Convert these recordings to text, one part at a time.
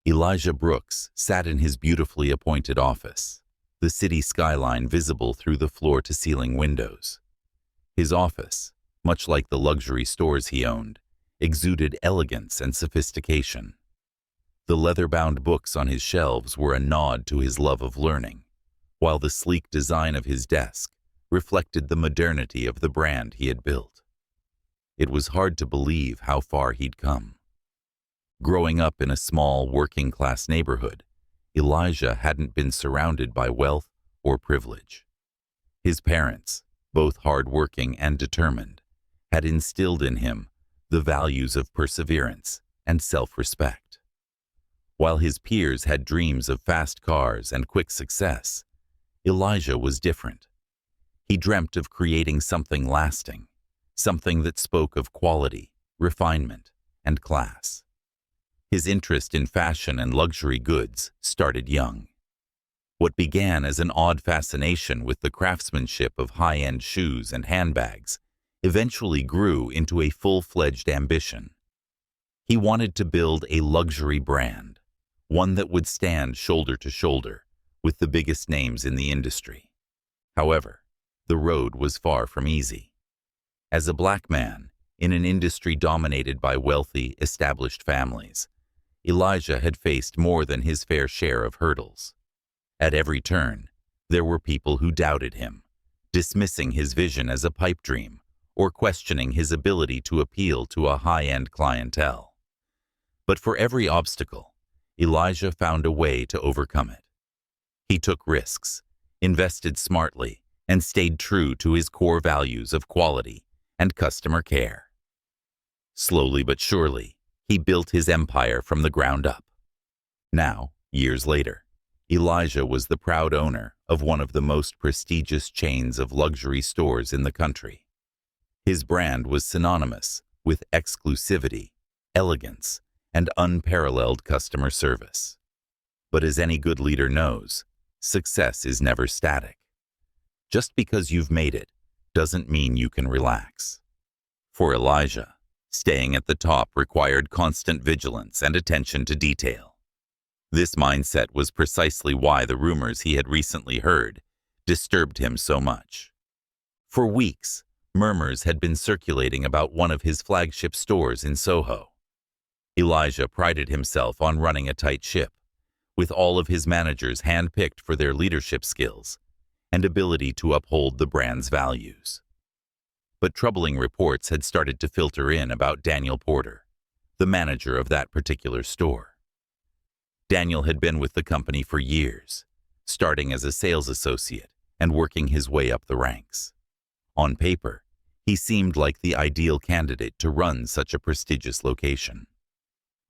Elijah Brooks sat in his beautifully appointed office, the city skyline visible through the floor-to-ceiling windows. His office, much like the luxury stores he owned, exuded elegance and sophistication. The leather-bound books on his shelves were a nod to his love of learning, while the sleek design of his desk reflected the modernity of the brand he had built. It was hard to believe how far he'd come. Growing up in a small, working-class neighborhood, Elijah hadn't been surrounded by wealth or privilege. His parents, both hard-working and determined, had instilled in him the values of perseverance and self-respect. While his peers had dreams of fast cars and quick success, Elijah was different. He dreamt of creating something lasting, something that spoke of quality, refinement, and class. His interest in fashion and luxury goods started young. What began as an odd fascination with the craftsmanship of high-end shoes and handbags eventually grew into a full-fledged ambition. He wanted to build a luxury brand, one that would stand shoulder to shoulder with the biggest names in the industry. However, the road was far from easy. As a black man in an industry dominated by wealthy, established families, Elijah had faced more than his fair share of hurdles. At every turn, there were people who doubted him, dismissing his vision as a pipe dream or questioning his ability to appeal to a high-end clientele. But for every obstacle, Elijah found a way to overcome it. He took risks, invested smartly, and stayed true to his core values of quality and customer care. Slowly but surely, he built his empire from the ground up. Now, years later, Elijah was the proud owner of one of the most prestigious chains of luxury stores in the country. His brand was synonymous with exclusivity, elegance, and unparalleled customer service. But as any good leader knows, success is never static. Just because you've made it doesn't mean you can relax. For Elijah, staying at the top required constant vigilance and attention to detail. This mindset was precisely why the rumors he had recently heard disturbed him so much. For weeks, murmurs had been circulating about one of his flagship stores in Soho. Elijah prided himself on running a tight ship, with all of his managers handpicked for their leadership skills and ability to uphold the brand's values. But troubling reports had started to filter in about Daniel Porter, the manager of that particular store. Daniel had been with the company for years, starting as a sales associate and working his way up the ranks. On paper, he seemed like the ideal candidate to run such a prestigious location.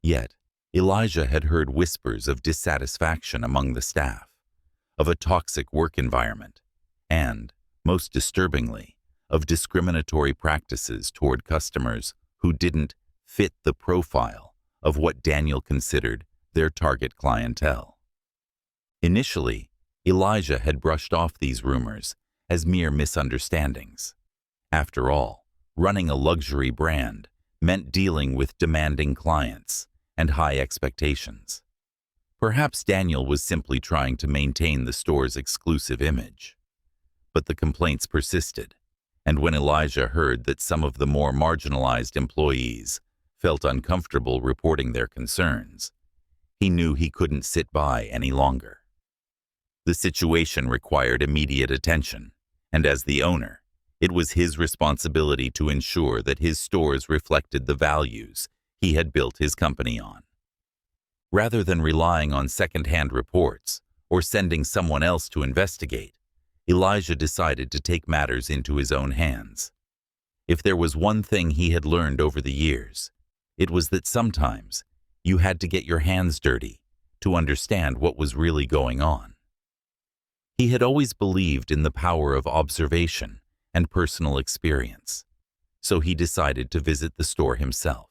Yet, Elijah had heard whispers of dissatisfaction among the staff, of a toxic work environment, and, most disturbingly, of discriminatory practices toward customers who didn't fit the profile of what Daniel considered their target clientele. Initially, Elijah had brushed off these rumors as mere misunderstandings. After all, running a luxury brand meant dealing with demanding clients and high expectations. Perhaps Daniel was simply trying to maintain the store's exclusive image. But the complaints persisted, and when Elijah heard that some of the more marginalized employees felt uncomfortable reporting their concerns, he knew he couldn't sit by any longer. The situation required immediate attention, and as the owner, it was his responsibility to ensure that his stores reflected the values he had built his company on. Rather than relying on second-hand reports or sending someone else to investigate, Elijah decided to take matters into his own hands. If there was one thing he had learned over the years, it was that sometimes you had to get your hands dirty to understand what was really going on. He had always believed in the power of observation and personal experience, so he decided to visit the store himself.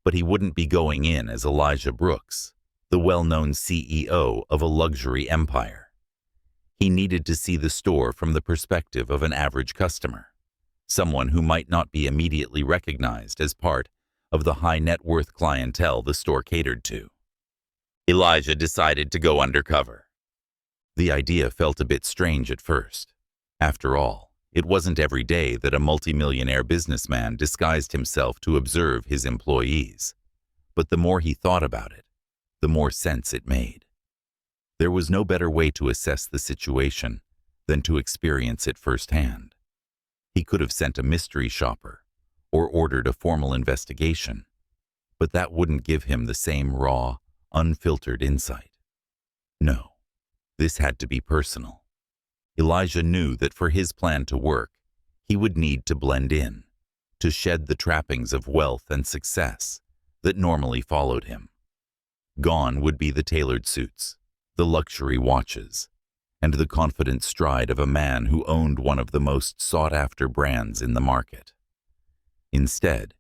But he wouldn't be going in as Elijah Brooks, the well-known CEO of a luxury empire. He needed to see the store from the perspective of an average customer, someone who might not be immediately recognized as part of the high-net-worth clientele the store catered to. Elijah decided to go undercover. The idea felt a bit strange at first. After all, it wasn't every day that a multimillionaire businessman disguised himself to observe his employees. But the more he thought about it, the more sense it made. There was no better way to assess the situation than to experience it firsthand. He could have sent a mystery shopper or ordered a formal investigation, but that wouldn't give him the same raw, unfiltered insight. No, this had to be personal. Elijah knew that for his plan to work, he would need to blend in, to shed the trappings of wealth and success that normally followed him. Gone would be the tailored suits, the luxury watches, and the confident stride of a man who owned one of the most sought-after brands in the market. Instead,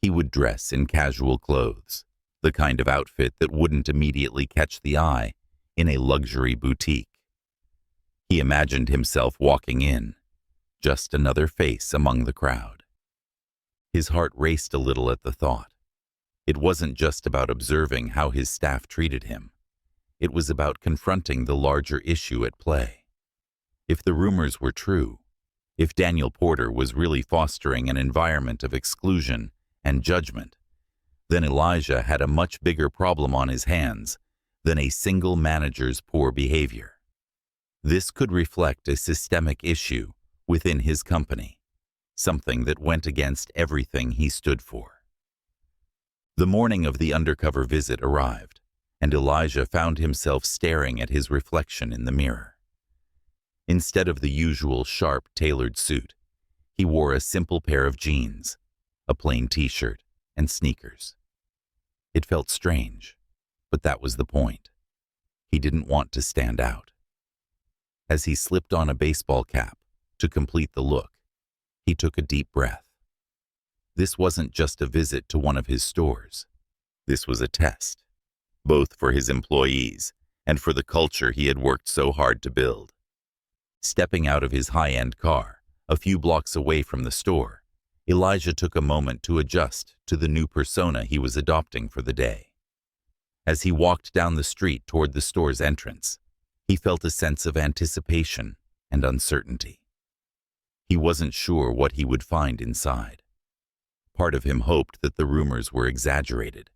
he would dress in casual clothes, the kind of outfit that wouldn't immediately catch the eye in a luxury boutique. He imagined himself walking in, just another face among the crowd. His heart raced a little at the thought. It wasn't just about observing how his staff treated him. It was about confronting the larger issue at play. If the rumors were true, if Daniel Porter was really fostering an environment of exclusion and judgment, then Elijah had a much bigger problem on his hands than a single manager's poor behavior. This could reflect a systemic issue within his company, something that went against everything he stood for. The morning of the undercover visit arrived, and Elijah found himself staring at his reflection in the mirror. Instead of the usual sharp, tailored suit, he wore a simple pair of jeans, a plain t-shirt, and sneakers. It felt strange, but that was the point. He didn't want to stand out. As he slipped on a baseball cap to complete the look, he took a deep breath. This wasn't just a visit to one of his stores. This was a test, both for his employees and for the culture he had worked so hard to build. Stepping out of his high-end car, a few blocks away from the store, Elijah took a moment to adjust to the new persona he was adopting for the day. As he walked down the street toward the store's entrance, he felt a sense of anticipation and uncertainty. He wasn't sure what he would find inside. Part of him hoped that the rumors were exaggerated,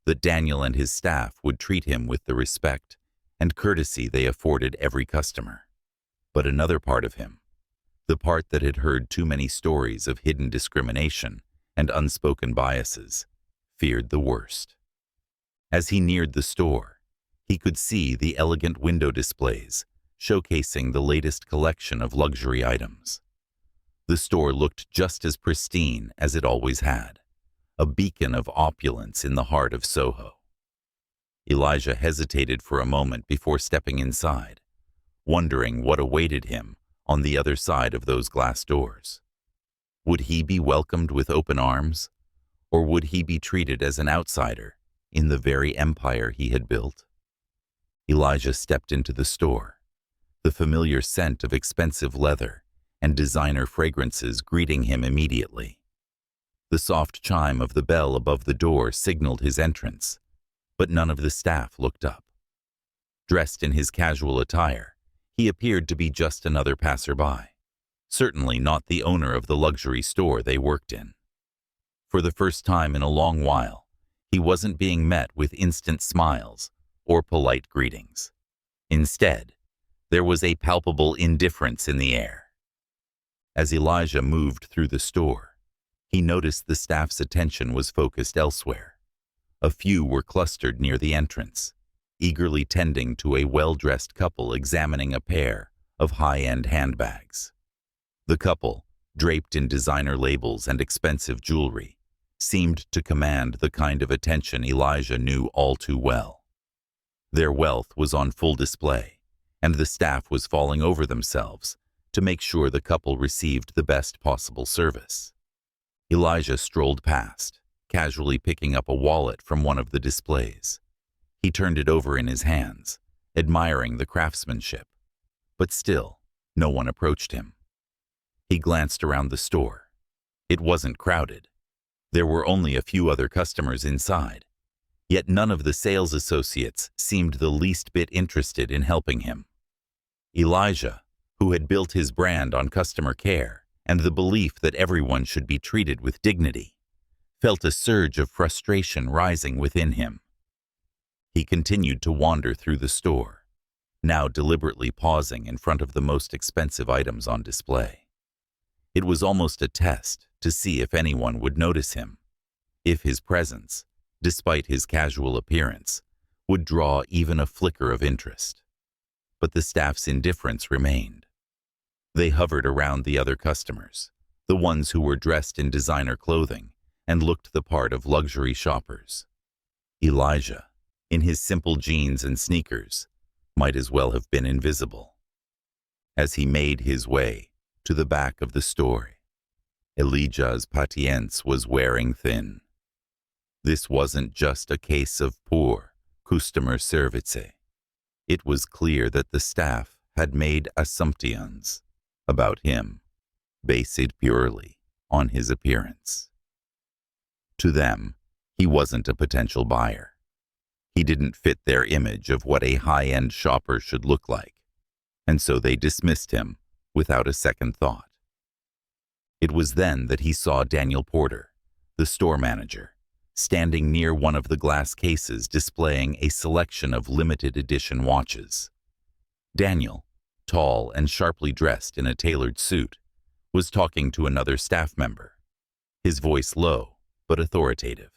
that Daniel and his staff would treat him with the respect and courtesy they afforded every customer. But another part of him, the part that had heard too many stories of hidden discrimination and unspoken biases, feared the worst. As he neared the store, he could see the elegant window displays showcasing the latest collection of luxury items. The store looked just as pristine as it always had, a beacon of opulence in the heart of Soho. Elijah hesitated for a moment before stepping inside, wondering what awaited him on the other side of those glass doors. Would he be welcomed with open arms, or would he be treated as an outsider in the very empire he had built? Elijah stepped into the store, the familiar scent of expensive leather and designer fragrances greeting him immediately. The soft chime of the bell above the door signaled his entrance, but none of the staff looked up. Dressed in his casual attire, he appeared to be just another passerby, certainly not the owner of the luxury store they worked in. For the first time in a long while, he wasn't being met with instant smiles or polite greetings. Instead, there was a palpable indifference in the air. As Elijah moved through the store, he noticed the staff's attention was focused elsewhere. A few were clustered near the entrance, eagerly tending to a well-dressed couple examining a pair of high-end handbags. The couple, draped in designer labels and expensive jewelry, seemed to command the kind of attention Elijah knew all too well. Their wealth was on full display, and the staff was falling over themselves to make sure the couple received the best possible service. Elijah strolled past, casually picking up a wallet from one of the displays. He turned it over in his hands, admiring the craftsmanship. But still, no one approached him. He glanced around the store. It wasn't crowded. There were only a few other customers inside, Yet none of the sales associates seemed the least bit interested in helping him. Elijah, who had built his brand on customer care and the belief that everyone should be treated with dignity, felt a surge of frustration rising within him. He continued to wander through the store, now deliberately pausing in front of the most expensive items on display. It was almost a test to see if anyone would notice him, if his presence, despite his casual appearance, would draw even a flicker of interest. But the staff's indifference remained. They hovered around the other customers, the ones who were dressed in designer clothing and looked the part of luxury shoppers. Elijah, in his simple jeans and sneakers, might as well have been invisible. As he made his way to the back of the store, Elijah's patience was wearing thin. This wasn't just a case of poor customer service. It was clear that the staff had made assumptions about him, based purely on his appearance. To them, he wasn't a potential buyer. He didn't fit their image of what a high-end shopper should look like, and so they dismissed him without a second thought. It was then that he saw Daniel Porter, the store manager, standing near one of the glass cases displaying a selection of limited edition watches. Daniel, tall and sharply dressed in a tailored suit, was talking to another staff member, his voice low but authoritative.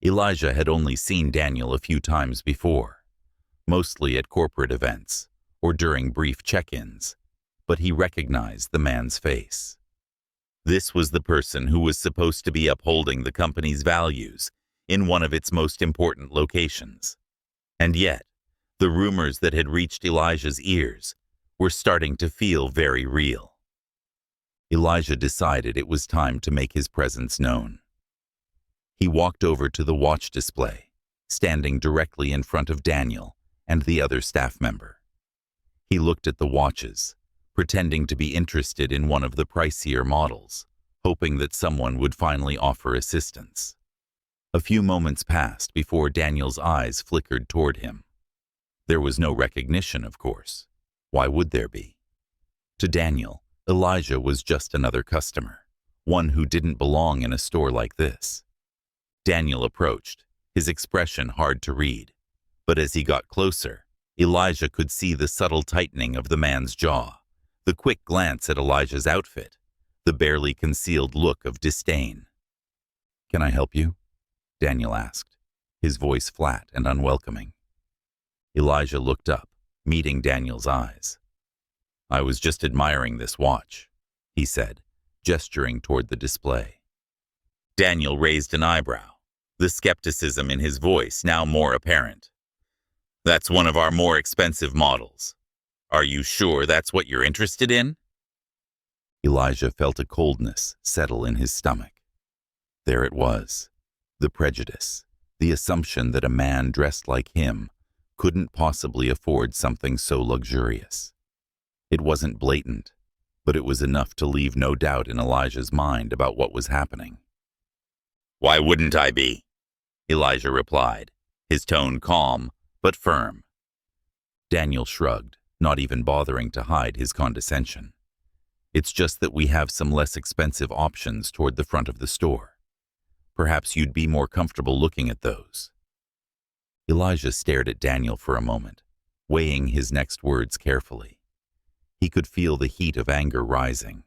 Elijah had only seen Daniel a few times before, mostly at corporate events or during brief check-ins, but he recognized the man's face. This was the person who was supposed to be upholding the company's values in one of its most important locations. And yet, the rumors that had reached Elijah's ears were starting to feel very real. Elijah decided it was time to make his presence known. He walked over to the watch display, standing directly in front of Daniel and the other staff member. He looked at the watches, pretending to be interested in one of the pricier models, hoping that someone would finally offer assistance. A few moments passed before Daniel's eyes flickered toward him. There was no recognition, of course. Why would there be? To Daniel, Elijah was just another customer, one who didn't belong in a store like this. Daniel approached, his expression hard to read, but as he got closer, Elijah could see the subtle tightening of the man's jaw, the quick glance at Elijah's outfit, the barely concealed look of disdain. "Can I help you?" Daniel asked, his voice flat and unwelcoming. Elijah looked up, meeting Daniel's eyes. "I was just admiring this watch," he said, gesturing toward the display. Daniel raised an eyebrow, the skepticism in his voice now more apparent. "That's one of our more expensive models. Are you sure that's what you're interested in?" Elijah felt a coldness settle in his stomach. There it was, the prejudice, the assumption that a man dressed like him couldn't possibly afford something so luxurious. It wasn't blatant, but it was enough to leave no doubt in Elijah's mind about what was happening. "Why wouldn't I be?" Elijah replied, his tone calm but firm. Daniel shrugged, not even bothering to hide his condescension. "It's just that we have some less expensive options toward the front of the store. Perhaps you'd be more comfortable looking at those." Elijah stared at Daniel for a moment, weighing his next words carefully. He could feel the heat of anger rising,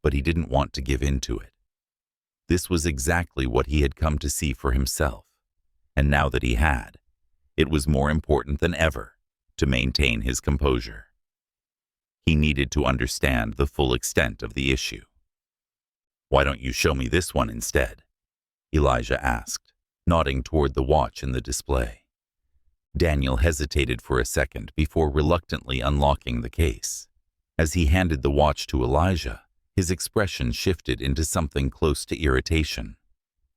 but he didn't want to give in to it. This was exactly what he had come to see for himself, and now that he had, it was more important than ever to maintain his composure. He needed to understand the full extent of the issue. "Why don't you show me this one instead?" Elijah asked, nodding toward the watch in the display. Daniel hesitated for a second before reluctantly unlocking the case. As he handed the watch to Elijah, his expression shifted into something close to irritation.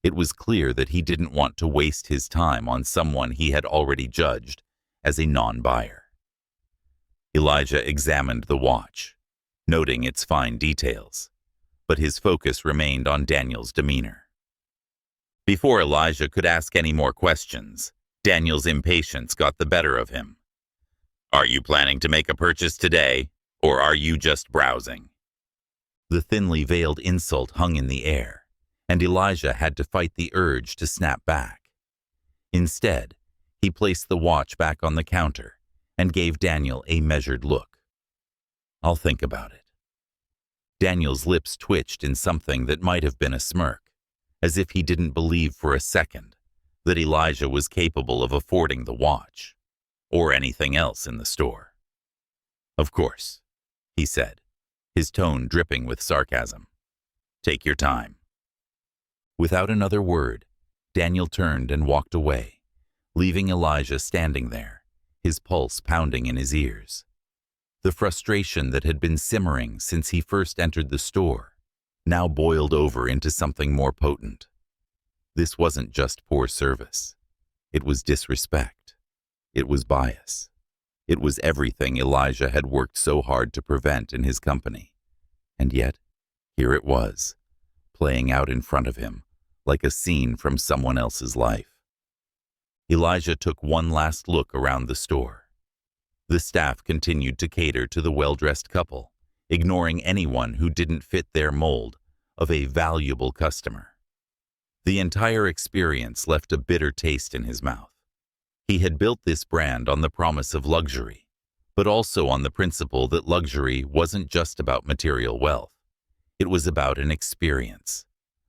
It was clear that he didn't want to waste his time on someone he had already judged as a non-buyer. Elijah examined the watch, noting its fine details, but his focus remained on Daniel's demeanor. Before Elijah could ask any more questions, Daniel's impatience got the better of him. "Are you planning to make a purchase today, or are you just browsing?" The thinly veiled insult hung in the air, and Elijah had to fight the urge to snap back. Instead, he placed the watch back on the counter and gave Daniel a measured look. "I'll think about it." Daniel's lips twitched in something that might have been a smirk, as if he didn't believe for a second that Elijah was capable of affording the watch, or anything else in the store. "Of course," he said, his tone dripping with sarcasm. "Take your time." Without another word, Daniel turned and walked away, leaving Elijah standing there, his pulse pounding in his ears. The frustration that had been simmering since he first entered the store now boiled over into something more potent. This wasn't just poor service. It was disrespect. It was bias. It was everything Elijah had worked so hard to prevent in his company. And yet, here it was, playing out in front of him like a scene from someone else's life. Elijah took one last look around the store. The staff continued to cater to the well-dressed couple, ignoring anyone who didn't fit their mold of a valuable customer. The entire experience left a bitter taste in his mouth. He had built this brand on the promise of luxury, but also on the principle that luxury wasn't just about material wealth. It was about an experience,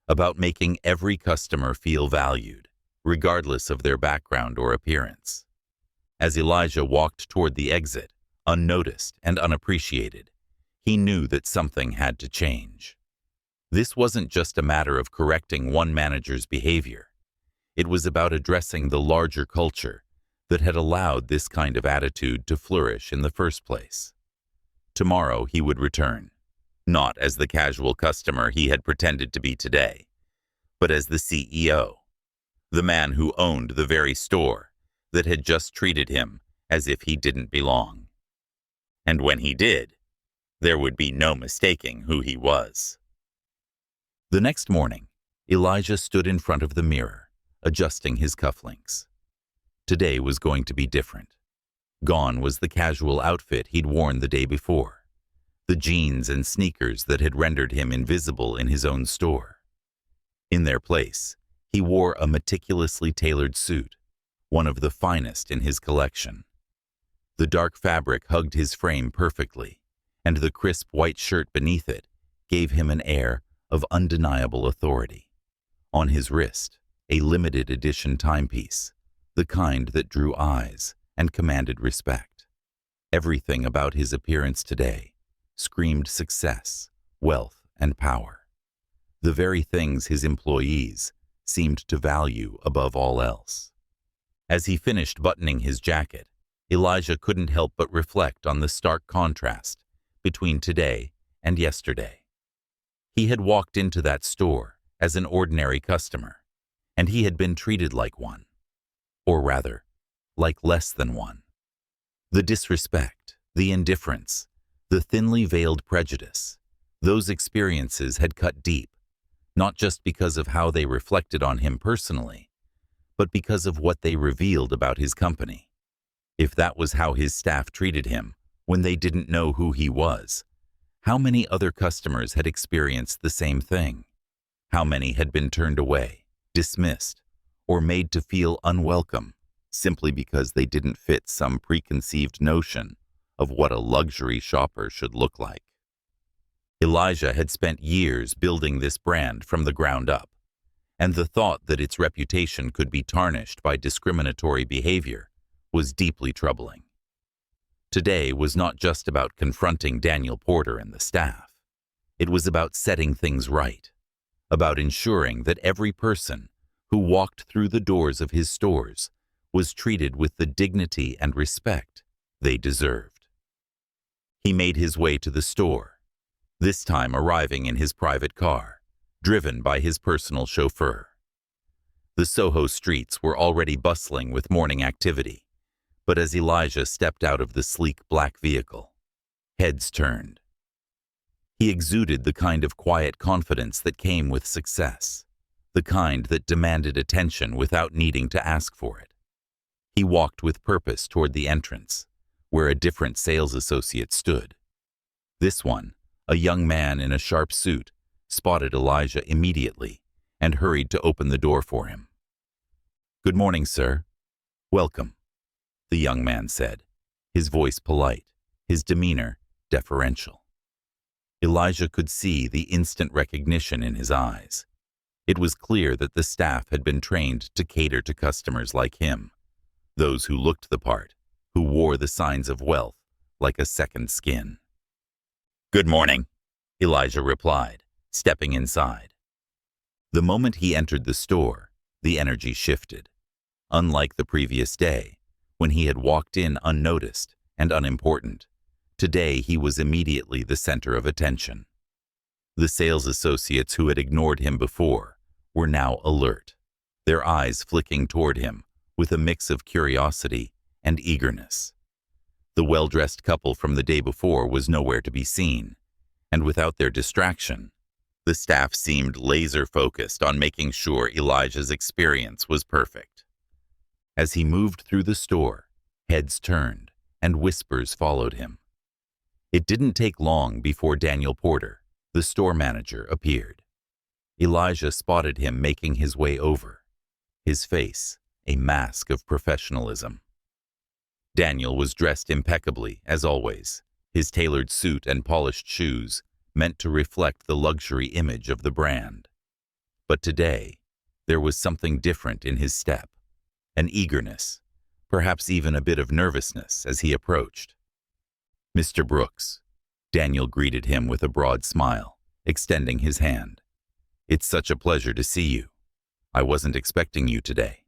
about making every customer feel valued, regardless of their background or appearance. As Elijah walked toward the exit, unnoticed and unappreciated, he knew that something had to change. This wasn't just a matter of correcting one manager's behavior. It was about addressing the larger culture that had allowed this kind of attitude to flourish in the first place. Tomorrow he would return, not as the casual customer he had pretended to be today, but as the CEO, the man who owned the very store that had just treated him as if he didn't belong. And when he did, there would be no mistaking who he was. The next morning, Elijah stood in front of the mirror, adjusting his cufflinks. Today was going to be different. Gone was the casual outfit he'd worn the day before, the jeans and sneakers that had rendered him invisible in his own store. In their place, he wore a meticulously tailored suit, one of the finest in his collection. The dark fabric hugged his frame perfectly, and the crisp white shirt beneath it gave him an air of undeniable authority. On his wrist, a limited edition timepiece, the kind that drew eyes and commanded respect. Everything about his appearance today screamed success, wealth, and power. The very things his employees seemed to value above all else. As he finished buttoning his jacket, Elijah couldn't help but reflect on the stark contrast between today and yesterday. He had walked into that store as an ordinary customer, and he had been treated like one. Or rather, like less than one. The disrespect, the indifference, the thinly veiled prejudice, those experiences had cut deep, not just because of how they reflected on him personally, but because of what they revealed about his company. If that was how his staff treated him when they didn't know who he was, how many other customers had experienced the same thing? How many had been turned away, dismissed, or made to feel unwelcome simply because they didn't fit some preconceived notion of what a luxury shopper should look like? Elijah had spent years building this brand from the ground up, and the thought that its reputation could be tarnished by discriminatory behavior was deeply troubling. Today was not just about confronting Daniel Porter and the staff. It was about setting things right, about ensuring that every person who walked through the doors of his stores was treated with the dignity and respect they deserved. He made his way to the store, this time arriving in his private car, driven by his personal chauffeur. The Soho streets were already bustling with morning activity, but as Elijah stepped out of the sleek black vehicle, heads turned. He exuded the kind of quiet confidence that came with success, the kind that demanded attention without needing to ask for it. He walked with purpose toward the entrance, where a different sales associate stood. This one, a young man in a sharp suit, spotted Elijah immediately and hurried to open the door for him. "Good morning, sir." "Welcome," the young man said, his voice polite, his demeanor deferential. Elijah could see the instant recognition in his eyes. It was clear that the staff had been trained to cater to customers like him, those who looked the part, who wore the signs of wealth like a second skin. "Good morning," Elijah replied, stepping inside. The moment he entered the store, the energy shifted. Unlike the previous day, when he had walked in unnoticed and unimportant, today he was immediately the center of attention. The sales associates who had ignored him before were now alert, their eyes flicking toward him with a mix of curiosity and eagerness. The well-dressed couple from the day before was nowhere to be seen, and without their distraction, the staff seemed laser-focused on making sure Elijah's experience was perfect. As he moved through the store, heads turned and whispers followed him. It didn't take long before Daniel Porter, the store manager, appeared. Elijah spotted him making his way over, his face a mask of professionalism. Daniel was dressed impeccably, as always, his tailored suit and polished shoes meant to reflect the luxury image of the brand. But today, there was something different in his step, an eagerness, perhaps even a bit of nervousness as he approached. "Mr. Brooks," Daniel greeted him with a broad smile, extending his hand. "It's such a pleasure to see you. I wasn't expecting you today."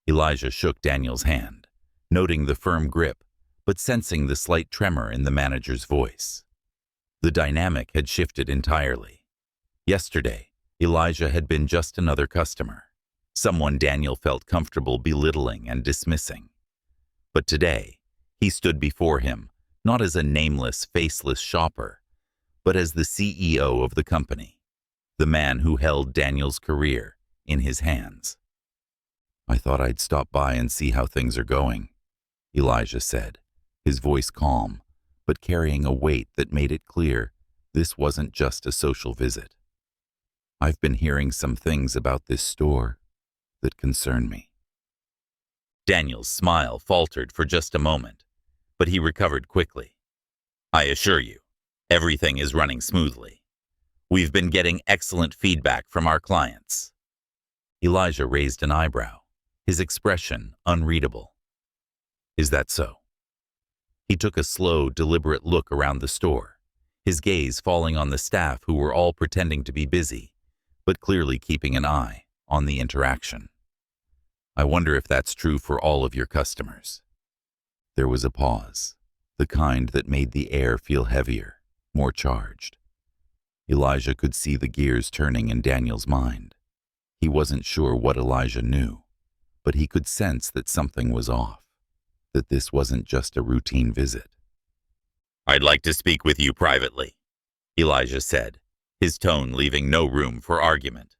Elijah shook Daniel's hand, noting the firm grip, but sensing the slight tremor in the manager's voice. The dynamic had shifted entirely. Yesterday, Elijah had been just another customer, someone Daniel felt comfortable belittling and dismissing. But today, he stood before him, not as a nameless, faceless shopper, but as the CEO of the company, the man who held Daniel's career in his hands. "I thought I'd stop by and see how things are going," Elijah said, his voice calm, but carrying a weight that made it clear this wasn't just a social visit. "I've been hearing some things about this store that concern me." Daniel's smile faltered for just a moment, but he recovered quickly. "I assure you, everything is running smoothly. We've been getting excellent feedback from our clients." Elijah raised an eyebrow, his expression unreadable. "Is that so?" He took a slow, deliberate look around the store, his gaze falling on the staff who were all pretending to be busy, but clearly keeping an eye on the interaction. "I wonder if that's true for all of your customers." There was a pause, the kind that made the air feel heavier, more charged. Elijah could see the gears turning in Daniel's mind. He wasn't sure what Elijah knew, but he could sense that something was off, that this wasn't just a routine visit. "I'd like to speak with you privately," Elijah said, his tone leaving no room for argument.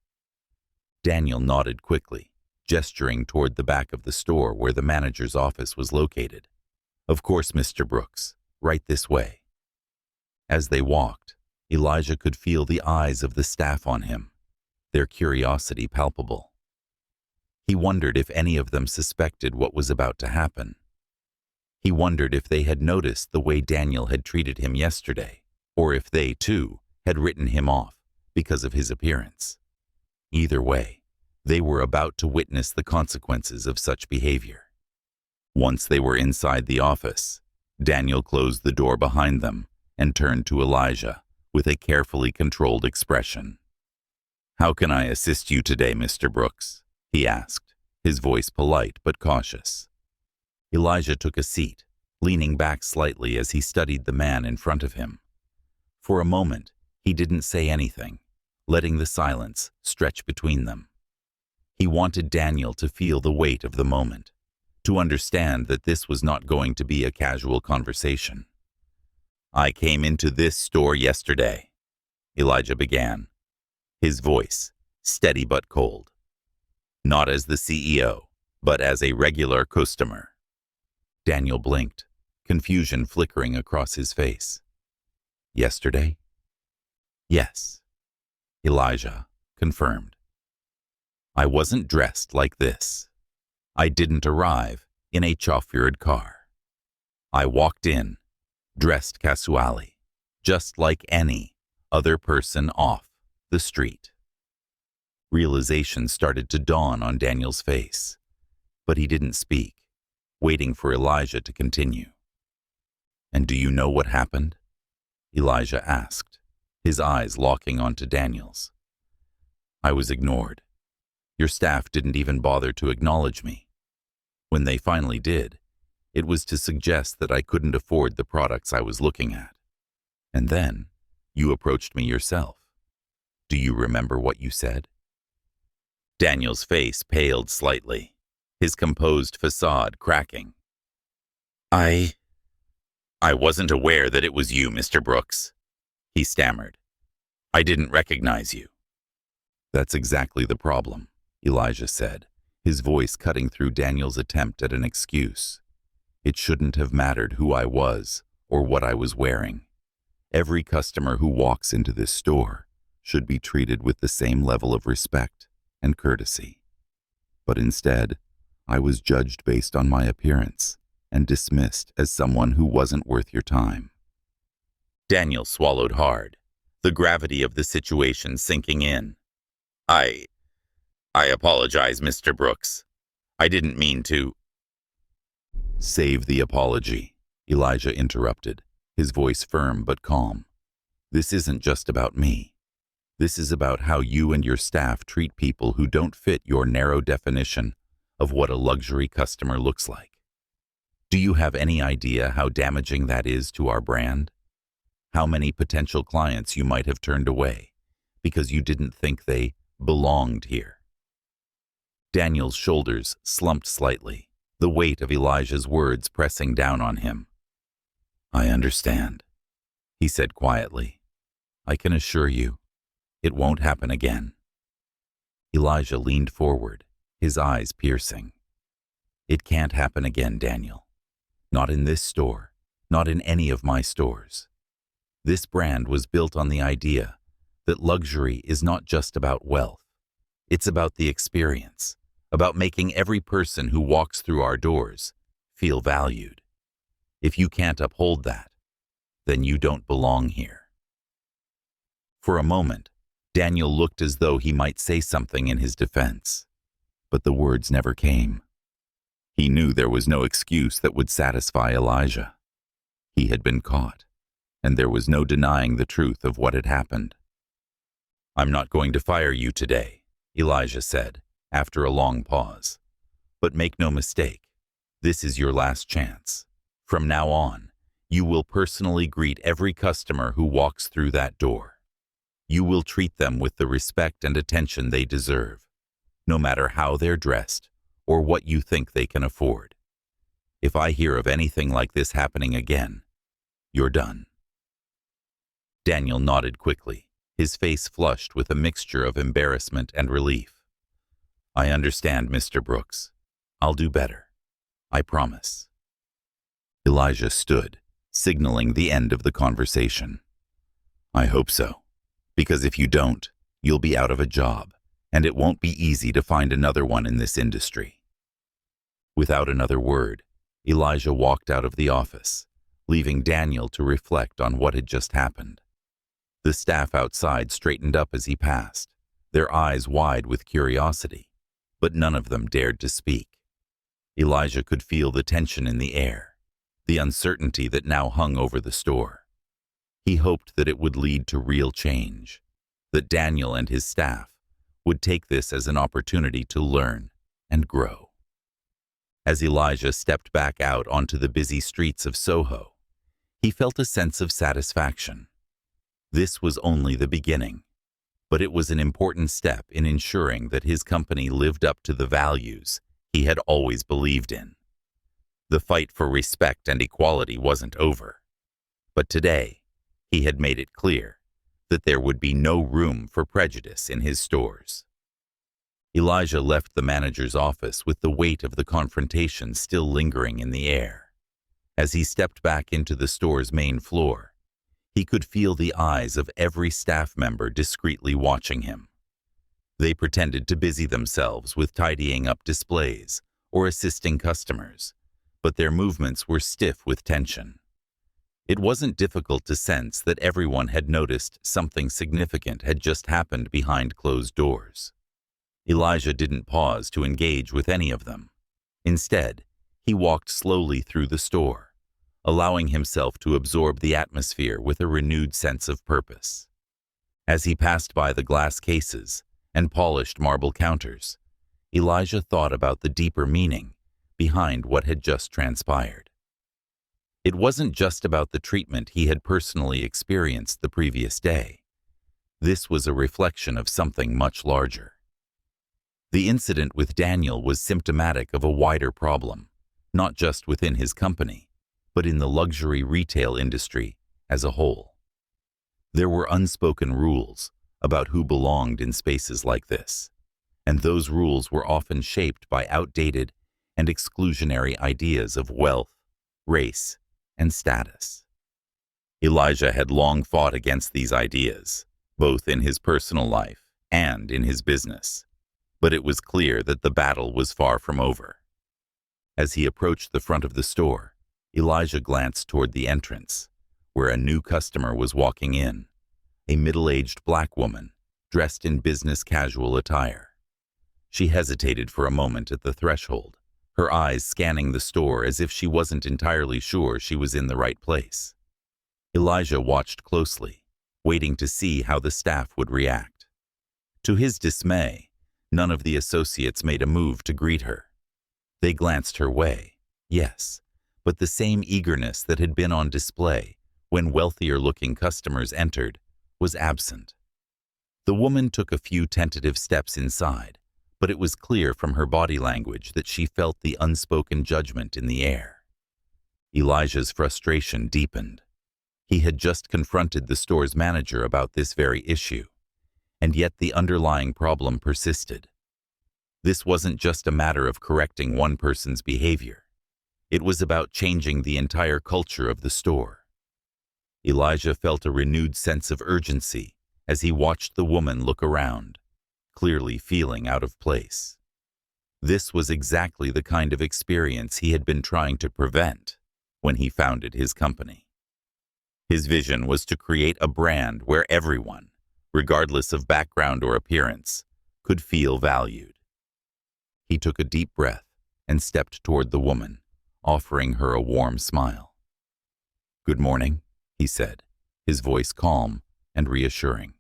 Daniel nodded quickly, gesturing toward the back of the store where the manager's office was located. "Of course, Mr. Brooks, right this way." As they walked, Elijah could feel the eyes of the staff on him, their curiosity palpable. He wondered if any of them suspected what was about to happen. He wondered if they had noticed the way Daniel had treated him yesterday, or if they, too, had written him off because of his appearance. Either way, they were about to witness the consequences of such behavior. Once they were inside the office, Daniel closed the door behind them and turned to Elijah with a carefully controlled expression. "How can I assist you today, Mr. Brooks?" he asked, his voice polite but cautious. Elijah took a seat, leaning back slightly as he studied the man in front of him. For a moment, he didn't say anything, letting the silence stretch between them. He wanted Daniel to feel the weight of the moment, to understand that this was not going to be a casual conversation. "I came into this store yesterday," Elijah began, his voice steady but cold. Not as the CEO, but as a regular customer. Daniel blinked, confusion flickering across his face. Yesterday? Yes. Elijah confirmed. I wasn't dressed like this. I didn't arrive in a chauffeured car. I walked in, dressed casually, just like any other person off the street. Realization started to dawn on Daniel's face, but he didn't speak, waiting for Elijah to continue. And do you know what happened? Elijah asked, his eyes locking onto Daniel's. I was ignored. Your staff didn't even bother to acknowledge me. When they finally did, it was to suggest that I couldn't afford the products I was looking at. And then, you approached me yourself. Do you remember what you said? Daniel's face paled slightly, his composed facade cracking. I wasn't aware that it was you, Mr. Brooks, he stammered. I didn't recognize you. That's exactly the problem, Elijah said, his voice cutting through Daniel's attempt at an excuse. It shouldn't have mattered who I was or what I was wearing. Every customer who walks into this store should be treated with the same level of respect and courtesy. But instead, I was judged based on my appearance and dismissed as someone who wasn't worth your time. Daniel swallowed hard, the gravity of the situation sinking in. I apologize, Mr. Brooks. I didn't mean to. Save the apology, Elijah interrupted, his voice firm but calm. This isn't just about me. This is about how you and your staff treat people who don't fit your narrow definition of what a luxury customer looks like. Do you have any idea how damaging that is to our brand? How many potential clients you might have turned away because you didn't think they belonged here? Daniel's shoulders slumped slightly, the weight of Elijah's words pressing down on him. I understand, he said quietly. I can assure you, it won't happen again. Elijah leaned forward, his eyes piercing. It can't happen again, Daniel. Not in this store, not in any of my stores. This brand was built on the idea that luxury is not just about wealth. It's about the experience, about making every person who walks through our doors feel valued. If you can't uphold that, then you don't belong here. For a moment, Daniel looked as though he might say something in his defense, but the words never came. He knew there was no excuse that would satisfy Elijah. He had been caught, and there was no denying the truth of what had happened. I'm not going to fire you today, Elijah said, after a long pause. But make no mistake, this is your last chance. From now on, you will personally greet every customer who walks through that door. You will treat them with the respect and attention they deserve, no matter how they're dressed or what you think they can afford. If I hear of anything like this happening again, you're done. Daniel nodded quickly, his face flushed with a mixture of embarrassment and relief. I understand, Mr. Brooks. I'll do better. I promise. Elijah stood, signaling the end of the conversation. I hope so, because if you don't, you'll be out of a job, and it won't be easy to find another one in this industry. Without another word, Elijah walked out of the office, leaving Daniel to reflect on what had just happened. The staff outside straightened up as he passed, their eyes wide with curiosity, but none of them dared to speak. Elijah could feel the tension in the air, the uncertainty that now hung over the store. He hoped that it would lead to real change, that Daniel and his staff would take this as an opportunity to learn and grow. As Elijah stepped back out onto the busy streets of Soho, he felt a sense of satisfaction. This was only the beginning, but it was an important step in ensuring that his company lived up to the values he had always believed in. The fight for respect and equality wasn't over, but today he had made it clear that there would be no room for prejudice in his stores. Elijah left the manager's office with the weight of the confrontation still lingering in the air. As he stepped back into the store's main floor, he could feel the eyes of every staff member discreetly watching him. They pretended to busy themselves with tidying up displays or assisting customers, but their movements were stiff with tension. It wasn't difficult to sense that everyone had noticed something significant had just happened behind closed doors. Elijah didn't pause to engage with any of them. Instead, he walked slowly through the store, allowing himself to absorb the atmosphere with a renewed sense of purpose. As he passed by the glass cases and polished marble counters, Elijah thought about the deeper meaning behind what had just transpired. It wasn't just about the treatment he had personally experienced the previous day. This was a reflection of something much larger. The incident with Daniel was symptomatic of a wider problem, not just within his company, but in the luxury retail industry as a whole. There were unspoken rules about who belonged in spaces like this, and those rules were often shaped by outdated and exclusionary ideas of wealth, race, and status. Elijah had long fought against these ideas, both in his personal life and in his business, but it was clear that the battle was far from over. As he approached the front of the store, Elijah glanced toward the entrance, where a new customer was walking in, a middle-aged black woman dressed in business casual attire. She hesitated for a moment at the threshold, her eyes scanning the store as if she wasn't entirely sure she was in the right place. Elijah watched closely, waiting to see how the staff would react. To his dismay, none of the associates made a move to greet her. They glanced her way, yes, but the same eagerness that had been on display when wealthier-looking customers entered was absent. The woman took a few tentative steps inside, but it was clear from her body language that she felt the unspoken judgment in the air. Elijah's frustration deepened. He had just confronted the store's manager about this very issue, and yet the underlying problem persisted. This wasn't just a matter of correcting one person's behavior. It was about changing the entire culture of the store. Elijah felt a renewed sense of urgency as he watched the woman look around, clearly feeling out of place. This was exactly the kind of experience he had been trying to prevent when he founded his company. His vision was to create a brand where everyone, regardless of background or appearance, could feel valued. He took a deep breath and stepped toward the woman, offering her a warm smile. "Good morning," he said, his voice calm and reassuring.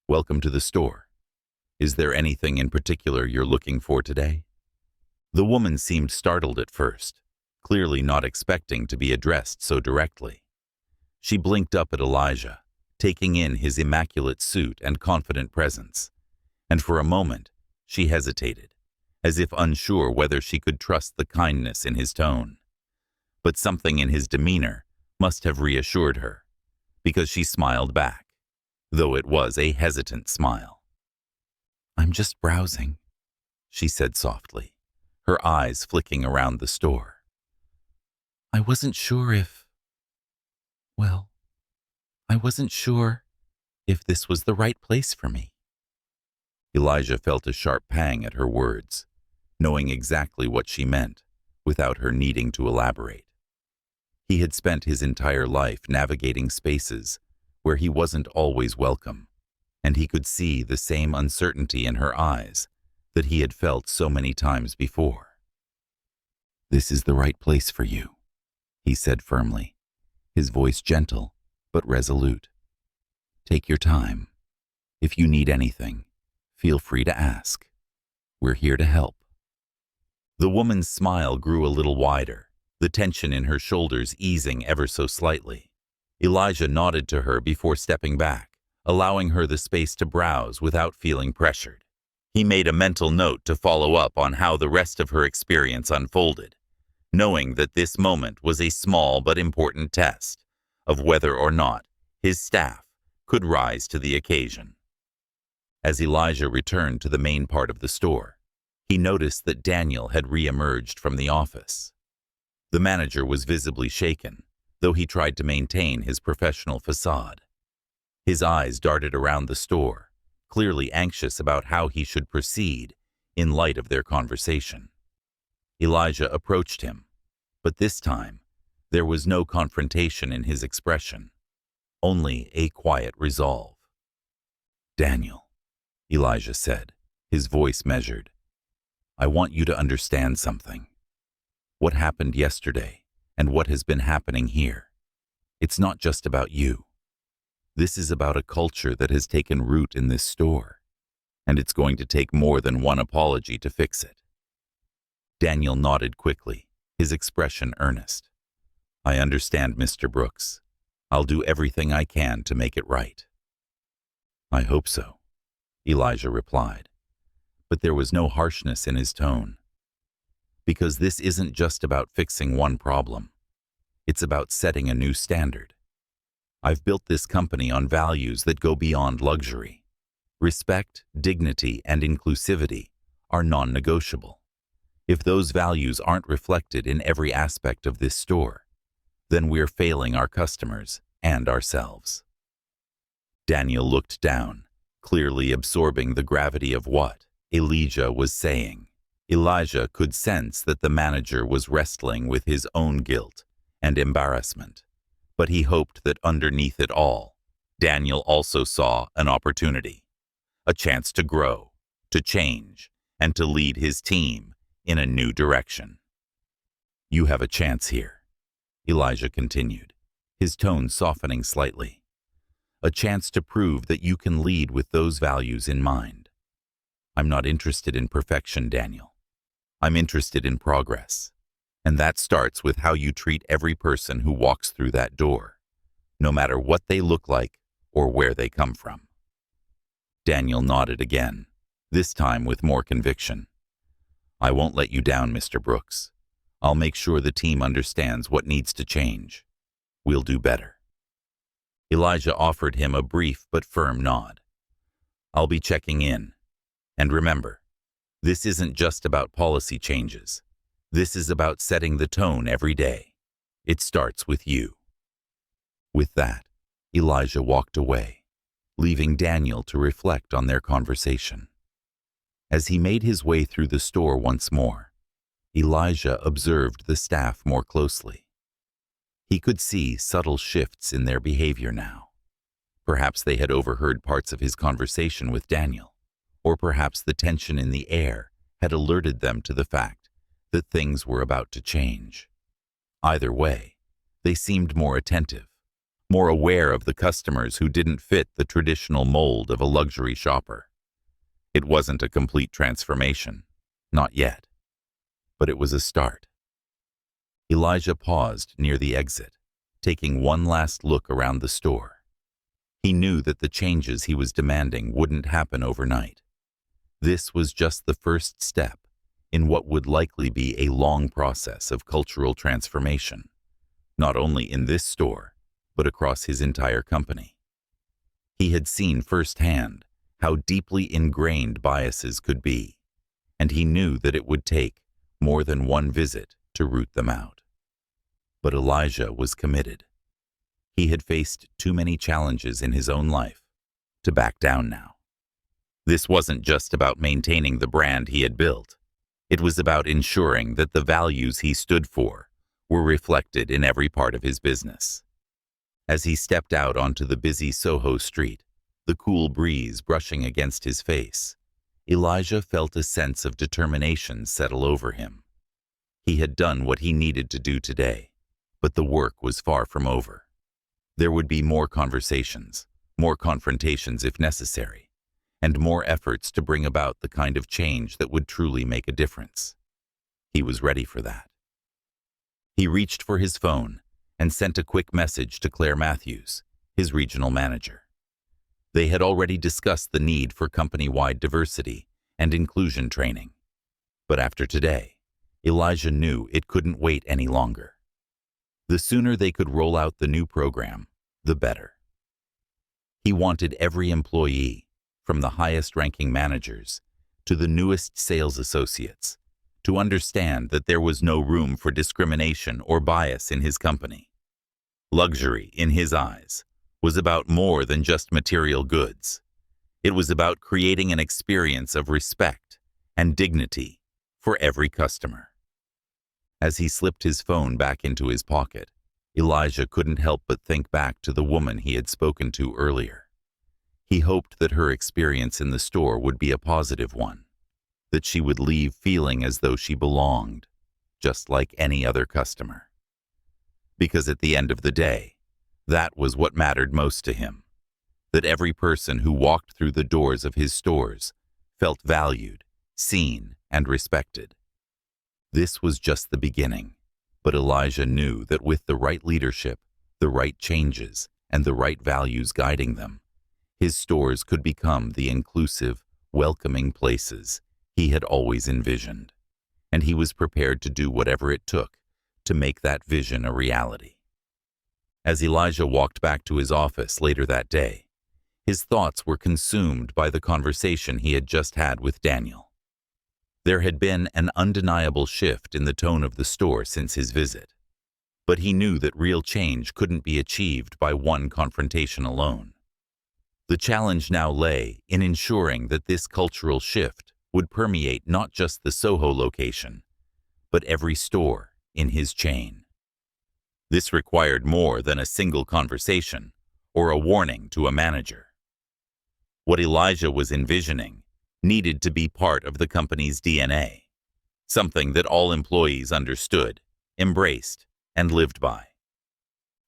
"Welcome to the store. Is there anything in particular you're looking for today?" The woman seemed startled at first, clearly not expecting to be addressed so directly. She blinked up at Elijah, taking in his immaculate suit and confident presence, and for a moment she hesitated, as if unsure whether she could trust the kindness in his tone. But something in his demeanor must have reassured her, because she smiled back, though it was a hesitant smile. "I'm just browsing," she said softly, her eyes flicking around the store. I wasn't sure if this was the right place for me." Elijah felt a sharp pang at her words, knowing exactly what she meant, without her needing to elaborate. He had spent his entire life navigating spaces where he wasn't always welcome, and he could see the same uncertainty in her eyes that he had felt so many times before. "This is the right place for you," he said firmly, his voice gentle but resolute. "Take your time. If you need anything, feel free to ask. We're here to help." The woman's smile grew a little wider, the tension in her shoulders easing ever so slightly. Elijah nodded to her before stepping back, allowing her the space to browse without feeling pressured. He made a mental note to follow up on how the rest of her experience unfolded, knowing that this moment was a small but important test of whether or not his staff could rise to the occasion. As Elijah returned to the main part of the store, he noticed that Daniel had re-emerged from the office. The manager was visibly shaken, though he tried to maintain his professional facade. His eyes darted around the store, clearly anxious about how he should proceed in light of their conversation. Elijah approached him, but this time there was no confrontation in his expression, only a quiet resolve. "Daniel," Elijah said, his voice measured, "I want you to understand something. What happened yesterday and what has been happening here, it's not just about you. This is about a culture that has taken root in this store, and it's going to take more than one apology to fix it." Daniel nodded quickly, his expression earnest. "I understand, Mr. Brooks. I'll do everything I can to make it right." "I hope so," Elijah replied, but there was no harshness in his tone. "Because this isn't just about fixing one problem. It's about setting a new standard. I've built this company on values that go beyond luxury. Respect, dignity, and inclusivity are non-negotiable. If those values aren't reflected in every aspect of this store, then we're failing our customers and ourselves." Daniel looked down, clearly absorbing the gravity of what Elijah was saying. Elijah could sense that the manager was wrestling with his own guilt and embarrassment, but he hoped that underneath it all, Daniel also saw an opportunity, a chance to grow, to change, and to lead his team in a new direction. "You have a chance here," Elijah continued, his tone softening slightly. "A chance to prove that you can lead with those values in mind. I'm not interested in perfection, Daniel. I'm interested in progress. And that starts with how you treat every person who walks through that door, no matter what they look like or where they come from." Daniel nodded again, this time with more conviction. "I won't let you down, Mr. Brooks. I'll make sure the team understands what needs to change. We'll do better." Elijah offered him a brief but firm nod. "I'll be checking in. And remember, this isn't just about policy changes. This is about setting the tone every day. It starts with you." With that, Elijah walked away, leaving Daniel to reflect on their conversation. As he made his way through the store once more, Elijah observed the staff more closely. He could see subtle shifts in their behavior now. Perhaps they had overheard parts of his conversation with Daniel, or perhaps the tension in the air had alerted them to the fact that things were about to change. Either way, they seemed more attentive, more aware of the customers who didn't fit the traditional mold of a luxury shopper. It wasn't a complete transformation, not yet, but it was a start. Elijah paused near the exit, taking one last look around the store. He knew that the changes he was demanding wouldn't happen overnight. This was just the first step in what would likely be a long process of cultural transformation, not only in this store, but across his entire company. He had seen firsthand how deeply ingrained biases could be, and he knew that it would take more than one visit to root them out. But Elijah was committed. He had faced too many challenges in his own life to back down now. This wasn't just about maintaining the brand he had built. It was about ensuring that the values he stood for were reflected in every part of his business. As he stepped out onto the busy Soho street, the cool breeze brushing against his face, Elijah felt a sense of determination settle over him. He had done what he needed to do today, but the work was far from over. There would be more conversations, more confrontations if necessary, and more efforts to bring about the kind of change that would truly make a difference. He was ready for that. He reached for his phone and sent a quick message to Claire Matthews, his regional manager. They had already discussed the need for company-wide diversity and inclusion training. But after today, Elijah knew it couldn't wait any longer. The sooner they could roll out the new program, the better. He wanted every employee, from the highest-ranking managers to the newest sales associates, to understand that there was no room for discrimination or bias in his company. Luxury, in his eyes, was about more than just material goods. It was about creating an experience of respect and dignity for every customer. As he slipped his phone back into his pocket, Elijah couldn't help but think back to the woman he had spoken to earlier. He hoped that her experience in the store would be a positive one, that she would leave feeling as though she belonged, just like any other customer. Because at the end of the day, that was what mattered most to him, that every person who walked through the doors of his stores felt valued, seen, and respected. This was just the beginning, but Elijah knew that with the right leadership, the right changes, and the right values guiding them, his stores could become the inclusive, welcoming places he had always envisioned, and he was prepared to do whatever it took to make that vision a reality. As Elijah walked back to his office later that day, his thoughts were consumed by the conversation he had just had with Daniel. There had been an undeniable shift in the tone of the store since his visit, but he knew that real change couldn't be achieved by one confrontation alone. The challenge now lay in ensuring that this cultural shift would permeate not just the Soho location, but every store in his chain. This required more than a single conversation or a warning to a manager. What Elijah was envisioning needed to be part of the company's DNA, something that all employees understood, embraced, and lived by.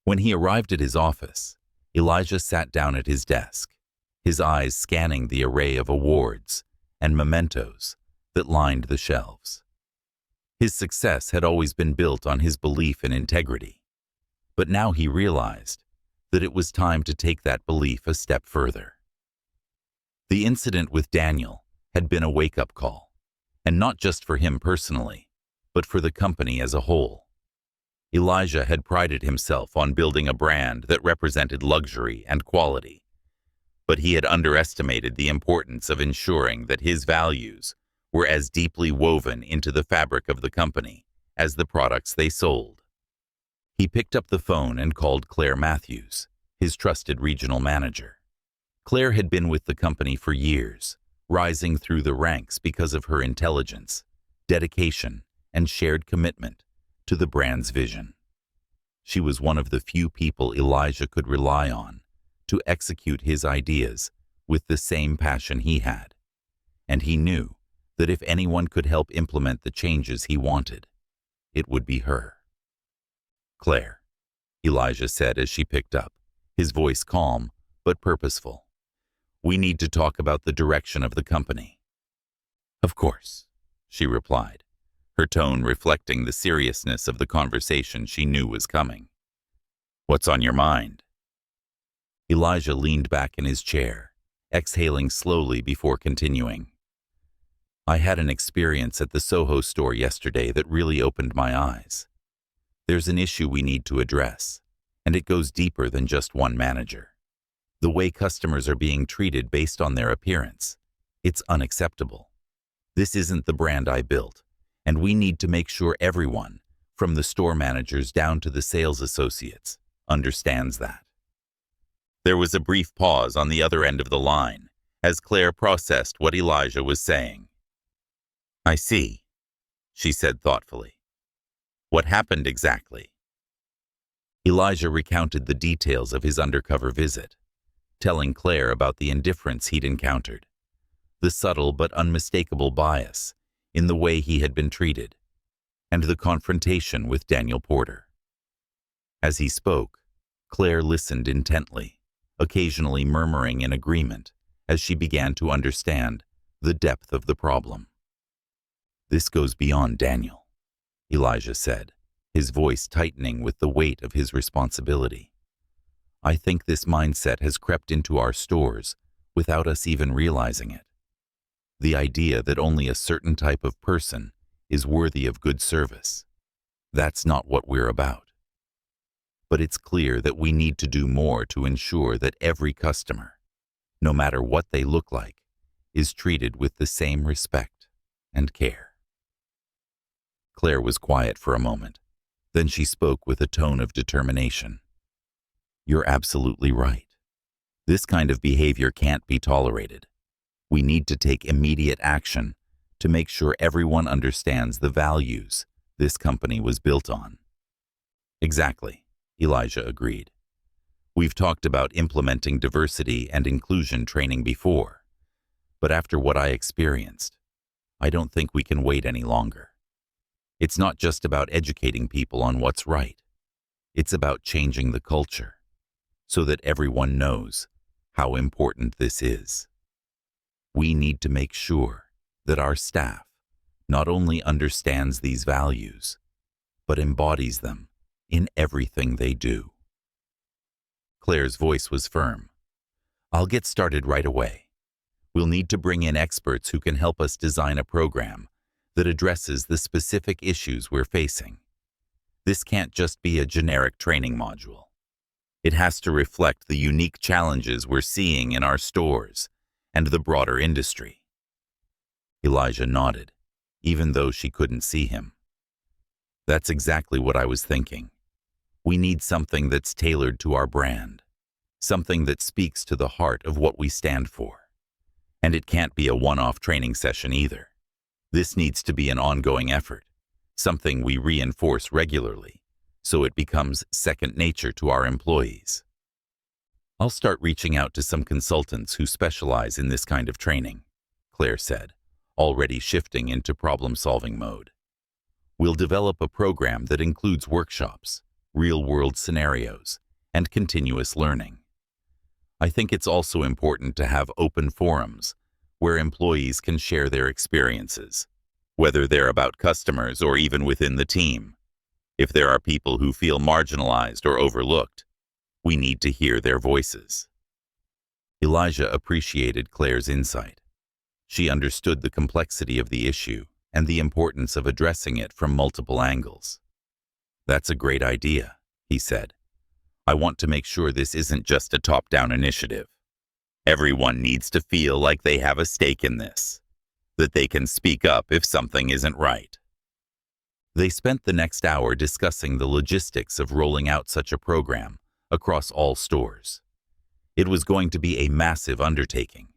When he arrived at his office, Elijah sat down at his desk, his eyes scanning the array of awards and mementos that lined the shelves. His success had always been built on his belief in integrity, but now he realized that it was time to take that belief a step further. The incident with Daniel had been a wake-up call, and not just for him personally, but for the company as a whole. Elijah had prided himself on building a brand that represented luxury and quality, but he had underestimated the importance of ensuring that his values were as deeply woven into the fabric of the company as the products they sold. He picked up the phone and called Claire Matthews, his trusted regional manager. Claire had been with the company for years, rising through the ranks because of her intelligence, dedication, and shared commitment to the brand's vision. She was one of the few people Elijah could rely on to execute his ideas with the same passion he had, and he knew that if anyone could help implement the changes he wanted, it would be her. "Claire," Elijah said as she picked up, his voice calm but purposeful. "We need to talk about the direction of the company." "Of course," she replied, her tone reflecting the seriousness of the conversation she knew was coming. "What's on your mind?" Elijah leaned back in his chair, exhaling slowly before continuing. "I had an experience at the Soho store yesterday that really opened my eyes. There's an issue we need to address, and it goes deeper than just one manager. The way customers are being treated based on their appearance. It's unacceptable. This isn't the brand I built, and we need to make sure everyone, from the store managers down to the sales associates, understands that." There was a brief pause on the other end of the line as Claire processed what Elijah was saying. "I see," she said thoughtfully. "What happened exactly?" Elijah recounted the details of his undercover visit, telling Claire about the indifference he'd encountered, the subtle but unmistakable bias in the way he had been treated, and the confrontation with Daniel Porter. As he spoke, Claire listened intently, occasionally murmuring in agreement as she began to understand the depth of the problem. "This goes beyond Daniel," Elijah said, his voice tightening with the weight of his responsibility. "I think this mindset has crept into our stores without us even realizing it. The idea that only a certain type of person is worthy of good service. That's not what we're about. But it's clear that we need to do more to ensure that every customer, no matter what they look like, is treated with the same respect and care. Claire was quiet for a moment. Then she spoke with a tone of determination. You're absolutely right. This kind of behavior can't be tolerated. We need to take immediate action to make sure everyone understands the values this company was built on. Exactly, Elijah agreed. We've talked about implementing diversity and inclusion training before, but after what I experienced, I don't think we can wait any longer. It's not just about educating people on what's right. It's about changing the culture so that everyone knows how important this is. We need to make sure that our staff not only understands these values, but embodies them in everything they do. Claire's voice was firm. I'll get started right away. We'll need to bring in experts who can help us design a program that addresses the specific issues we're facing. This can't just be a generic training module. It has to reflect the unique challenges we're seeing in our stores and the broader industry. Elijah nodded, even though she couldn't see him. That's exactly what I was thinking. We need something that's tailored to our brand, something that speaks to the heart of what we stand for. And it can't be a one-off training session either. This needs to be an ongoing effort, something we reinforce regularly, so it becomes second nature to our employees. I'll start reaching out to some consultants who specialize in this kind of training, Claire said, already shifting into problem-solving mode. We'll develop a program that includes workshops, real-world scenarios, and continuous learning. I think it's also important to have open forums where employees can share their experiences, whether they're about customers or even within the team. If there are people who feel marginalized or overlooked, we need to hear their voices. Elijah appreciated Claire's insight. She understood the complexity of the issue and the importance of addressing it from multiple angles. That's a great idea, he said. I want to make sure this isn't just a top-down initiative. Everyone needs to feel like they have a stake in this, that they can speak up if something isn't right. They spent the next hour discussing the logistics of rolling out such a program across all stores. It was going to be a massive undertaking,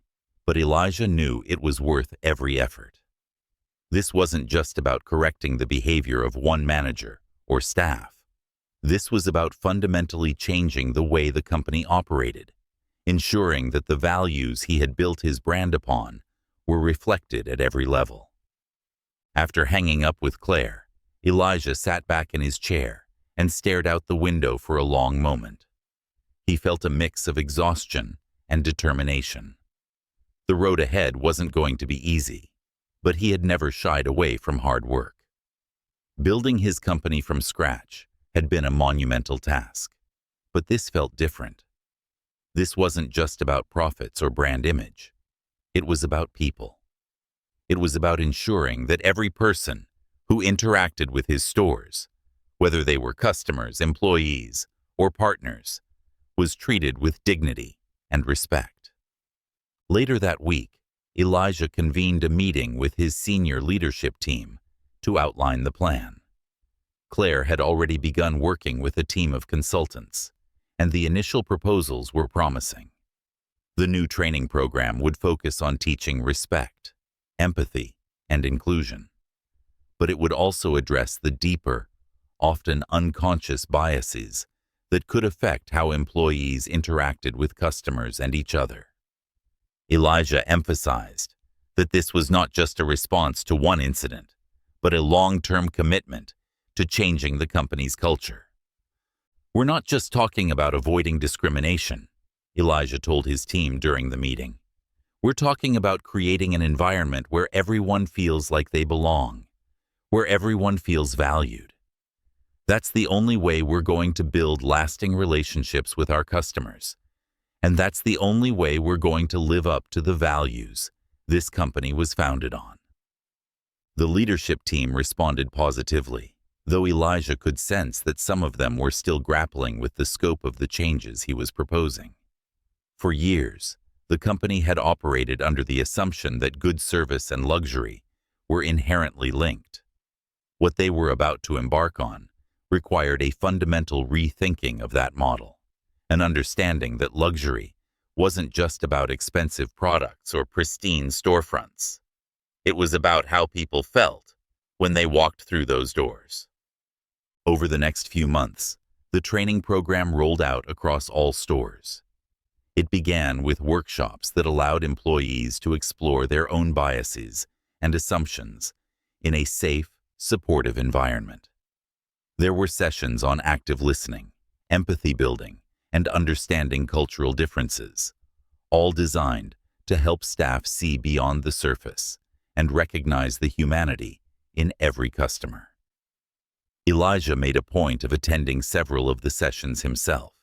but Elijah knew it was worth every effort. This wasn't just about correcting the behavior of one manager or staff. This was about fundamentally changing the way the company operated, ensuring that the values he had built his brand upon were reflected at every level. After hanging up with Claire, Elijah sat back in his chair and stared out the window for a long moment. He felt a mix of exhaustion and determination. The road ahead wasn't going to be easy, but he had never shied away from hard work. Building his company from scratch had been a monumental task, but this felt different. This wasn't just about profits or brand image. It was about people. It was about ensuring that every person who interacted with his stores, whether they were customers, employees, or partners, was treated with dignity and respect. Later that week, Elijah convened a meeting with his senior leadership team to outline the plan. Claire had already begun working with a team of consultants, and the initial proposals were promising. The new training program would focus on teaching respect, empathy, and inclusion. But it would also address the deeper, often unconscious biases that could affect how employees interacted with customers and each other. Elijah emphasized that this was not just a response to one incident, but a long-term commitment to changing the company's culture. We're not just talking about avoiding discrimination, Elijah told his team during the meeting. We're talking about creating an environment where everyone feels like they belong, where everyone feels valued. That's the only way we're going to build lasting relationships with our customers. And that's the only way we're going to live up to the values this company was founded on. The leadership team responded positively, though Elijah could sense that some of them were still grappling with the scope of the changes he was proposing. For years, The company had operated under the assumption that good service and luxury were inherently linked. What they were about to embark on required a fundamental rethinking of that model, an understanding that luxury wasn't just about expensive products or pristine storefronts. It was about how people felt when they walked through those doors. Over the next few months, the training program rolled out across all stores. It began with workshops that allowed employees to explore their own biases and assumptions in a safe, supportive environment. There were sessions on active listening, empathy building, and understanding cultural differences, all designed to help staff see beyond the surface and recognize the humanity in every customer. Elijah made a point of attending several of the sessions himself,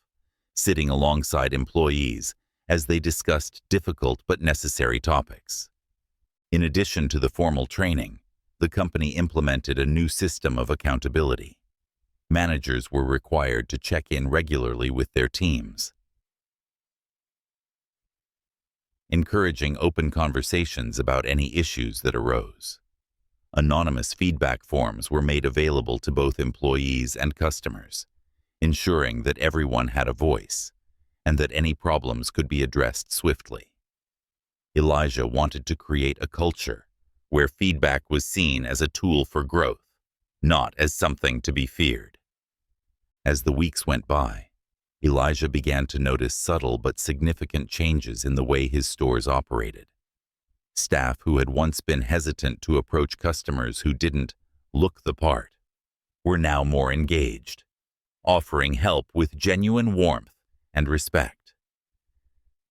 sitting alongside employees as they discussed difficult but necessary topics. In addition to the formal training, the company implemented a new system of accountability. Managers were required to check in regularly with their teams, encouraging open conversations about any issues that arose. Anonymous feedback forms were made available to both employees and customers, ensuring that everyone had a voice and that any problems could be addressed swiftly. Elijah wanted to create a culture where feedback was seen as a tool for growth, not as something to be feared. As the weeks went by, Elijah began to notice subtle but significant changes in the way his stores operated. Staff who had once been hesitant to approach customers who didn't look the part were now more engaged, offering help with genuine warmth and respect.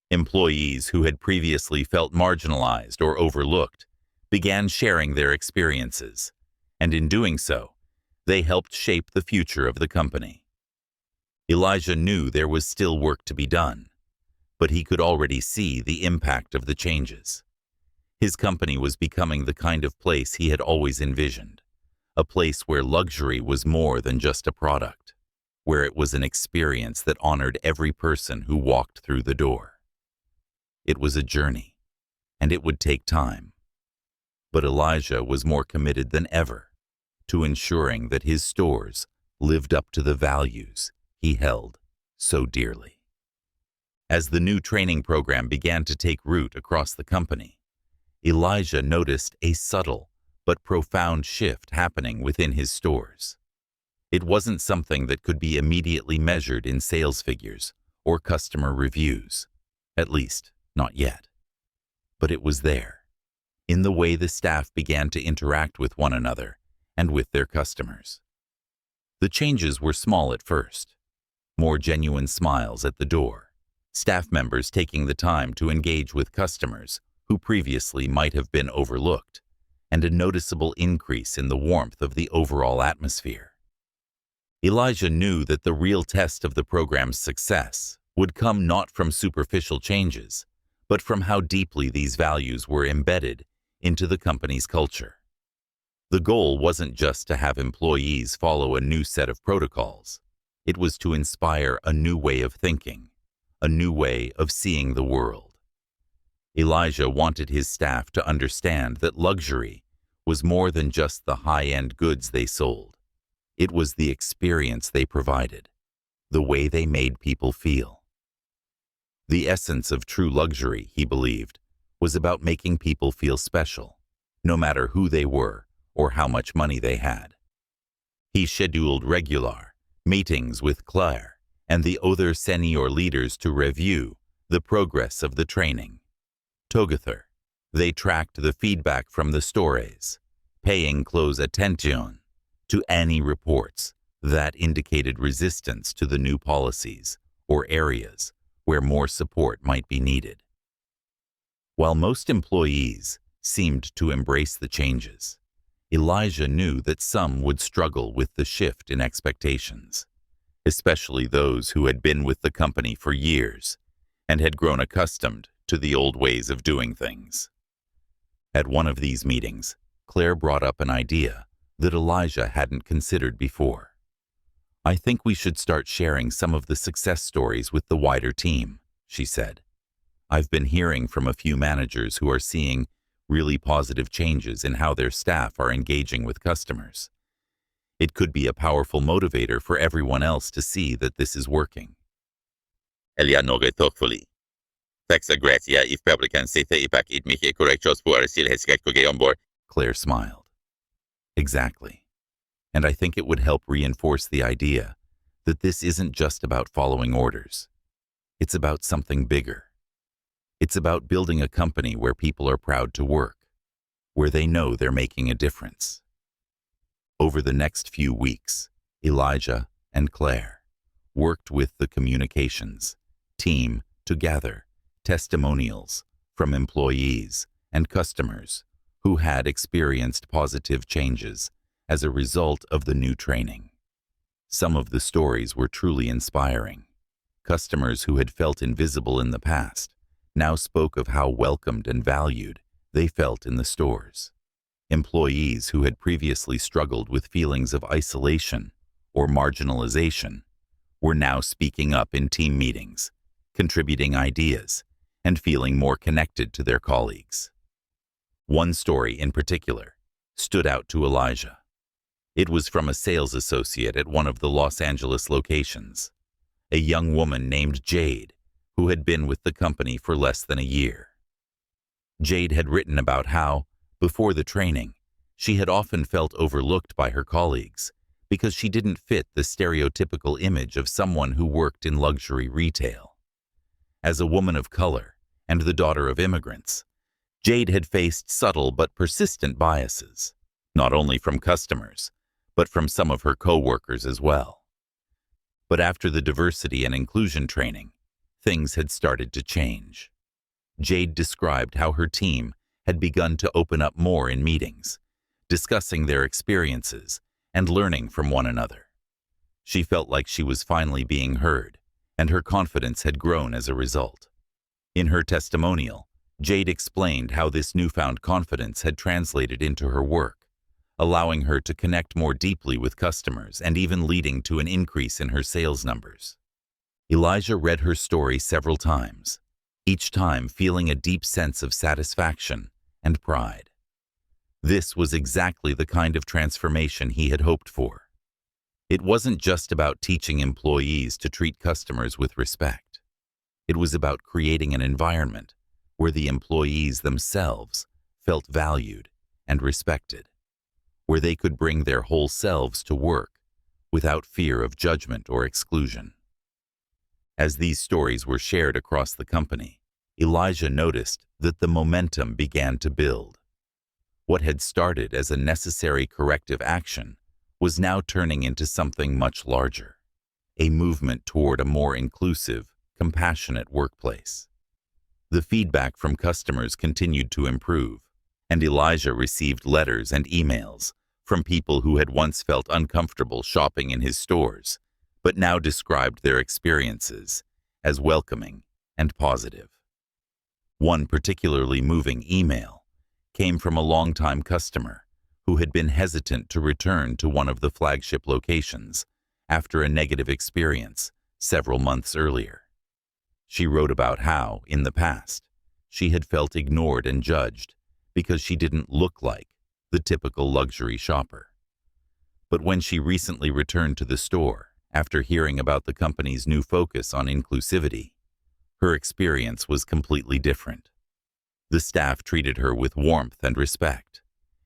Employees who had previously felt marginalized or overlooked began sharing their experiences, and in doing so, they helped shape the future of the company. Elijah knew there was still work to be done, but he could already see the impact of the changes. His company was becoming the kind of place he had always envisioned, a place where luxury was more than just a product, where it was an experience that honored every person who walked through the door. It was a journey, and it would take time. But Elijah was more committed than ever to ensuring that his stores lived up to the values he held so dearly. As the new training program began to take root across the company, Elijah noticed a subtle but profound shift happening within his stores. It wasn't something that could be immediately measured in sales figures or customer reviews, at least not yet. But it was there, in the way the staff began to interact with one another and with their customers. The changes were small at first. More genuine smiles at the door, staff members taking the time to engage with customers who previously might have been overlooked, and a noticeable increase in the warmth of the overall atmosphere. Elijah knew that the real test of the program's success would come not from superficial changes, but from how deeply these values were embedded into the company's culture. The goal wasn't just to have employees follow a new set of protocols. It was to inspire a new way of thinking, a new way of seeing the world. Elijah wanted his staff to understand that luxury was more than just the high-end goods they sold. It was the experience they provided, the way they made people feel. The essence of true luxury, he believed, was about making people feel special, no matter who they were or how much money they had. He scheduled regular meetings with Claire and the other senior leaders to review the progress of the training. Together, they tracked the feedback from the stores, paying close attention to any reports that indicated resistance to the new policies or areas where more support might be needed. While most employees seemed to embrace the changes, Elijah knew that some would struggle with the shift in expectations, especially those who had been with the company for years and had grown accustomed to the old ways of doing things. At one of these meetings, Claire brought up an idea that Elijah hadn't considered before. "I think we should start sharing some of the success stories with the wider team," she said. I've been hearing from a few managers who are seeing really positive changes in how their staff are engaging with customers. It could be a powerful motivator for everyone else to see that this is working. Eleanor thoughtfully. Tack så gratia if publican sitter I paket mycket korrekt spår silhetsskräck ombord. Claire smiled. Exactly. And I think it would help reinforce the idea that this isn't just about following orders. It's about something bigger. It's about building a company where people are proud to work, where they know they're making a difference. Over the next few weeks, Elijah and Claire worked with the communications team to gather testimonials from employees and customers who had experienced positive changes as a result of the new training. Some of the stories were truly inspiring. Customers who had felt invisible in the past now spoke of how welcomed and valued they felt in the stores. Employees who had previously struggled with feelings of isolation or marginalization were now speaking up in team meetings, contributing ideas, and feeling more connected to their colleagues. One story in particular stood out to Elijah. It was from a sales associate at one of the Los Angeles locations, a young woman named Jade, who had been with the company for less than a year. Jade had written about how, before the training, she had often felt overlooked by her colleagues because she didn't fit the stereotypical image of someone who worked in luxury retail. As a woman of color and the daughter of immigrants, Jade had faced subtle but persistent biases, not only from customers, but from some of her co-workers as well. But after the diversity and inclusion training, things had started to change. Jade described how her team had begun to open up more in meetings, discussing their experiences and learning from one another. She felt like she was finally being heard, and her confidence had grown as a result. In her testimonial, Jade explained how this newfound confidence had translated into her work, allowing her to connect more deeply with customers and even leading to an increase in her sales numbers. Elijah read her story several times, each time feeling a deep sense of satisfaction and pride. This was exactly the kind of transformation he had hoped for. It wasn't just about teaching employees to treat customers with respect. It was about creating an environment where the employees themselves felt valued and respected, where they could bring their whole selves to work without fear of judgment or exclusion. As these stories were shared across the company, Elijah noticed that the momentum began to build. What had started as a necessary corrective action was now turning into something much larger, a movement toward a more inclusive, compassionate workplace. The feedback from customers continued to improve, and Elijah received letters and emails from people who had once felt uncomfortable shopping in his stores, but now described their experiences as welcoming and positive. One particularly moving email came from a longtime customer who had been hesitant to return to one of the flagship locations after a negative experience several months earlier. She wrote about how, in the past, she had felt ignored and judged because she didn't look like the typical luxury shopper. But when she recently returned to the store after hearing about the company's new focus on inclusivity, her experience was completely different. The staff treated her with warmth and respect,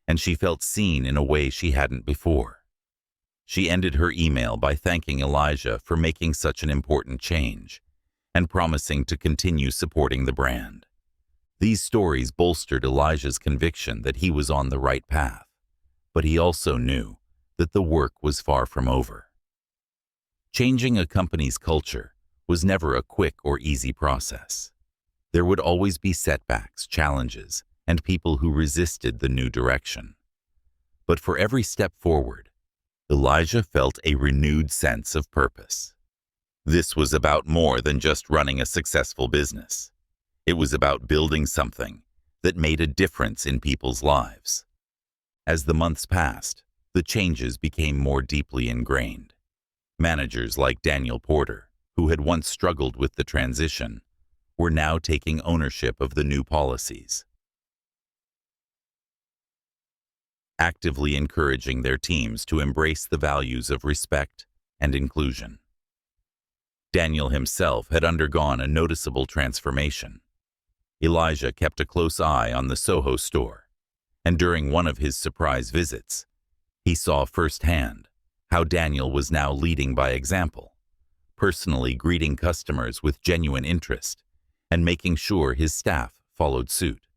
and she felt seen in a way she hadn't before. She ended her email by thanking Elijah for making such an important change and promising to continue supporting the brand. These stories bolstered Elijah's conviction that he was on the right path, but he also knew that the work was far from over. Changing a company's culture was never a quick or easy process. There would always be setbacks, challenges, and people who resisted the new direction. But for every step forward, Elijah felt a renewed sense of purpose. This was about more than just running a successful business. It was about building something that made a difference in people's lives. As the months passed, the changes became more deeply ingrained. Managers like Daniel Porter, who had once struggled with the transition, were now taking ownership of the new policies, actively encouraging their teams to embrace the values of respect and inclusion. Daniel himself had undergone a noticeable transformation. Elijah kept a close eye on the Soho store, and during one of his surprise visits, he saw firsthand how Daniel was now leading by example, personally greeting customers with genuine interest and making sure his staff followed suit.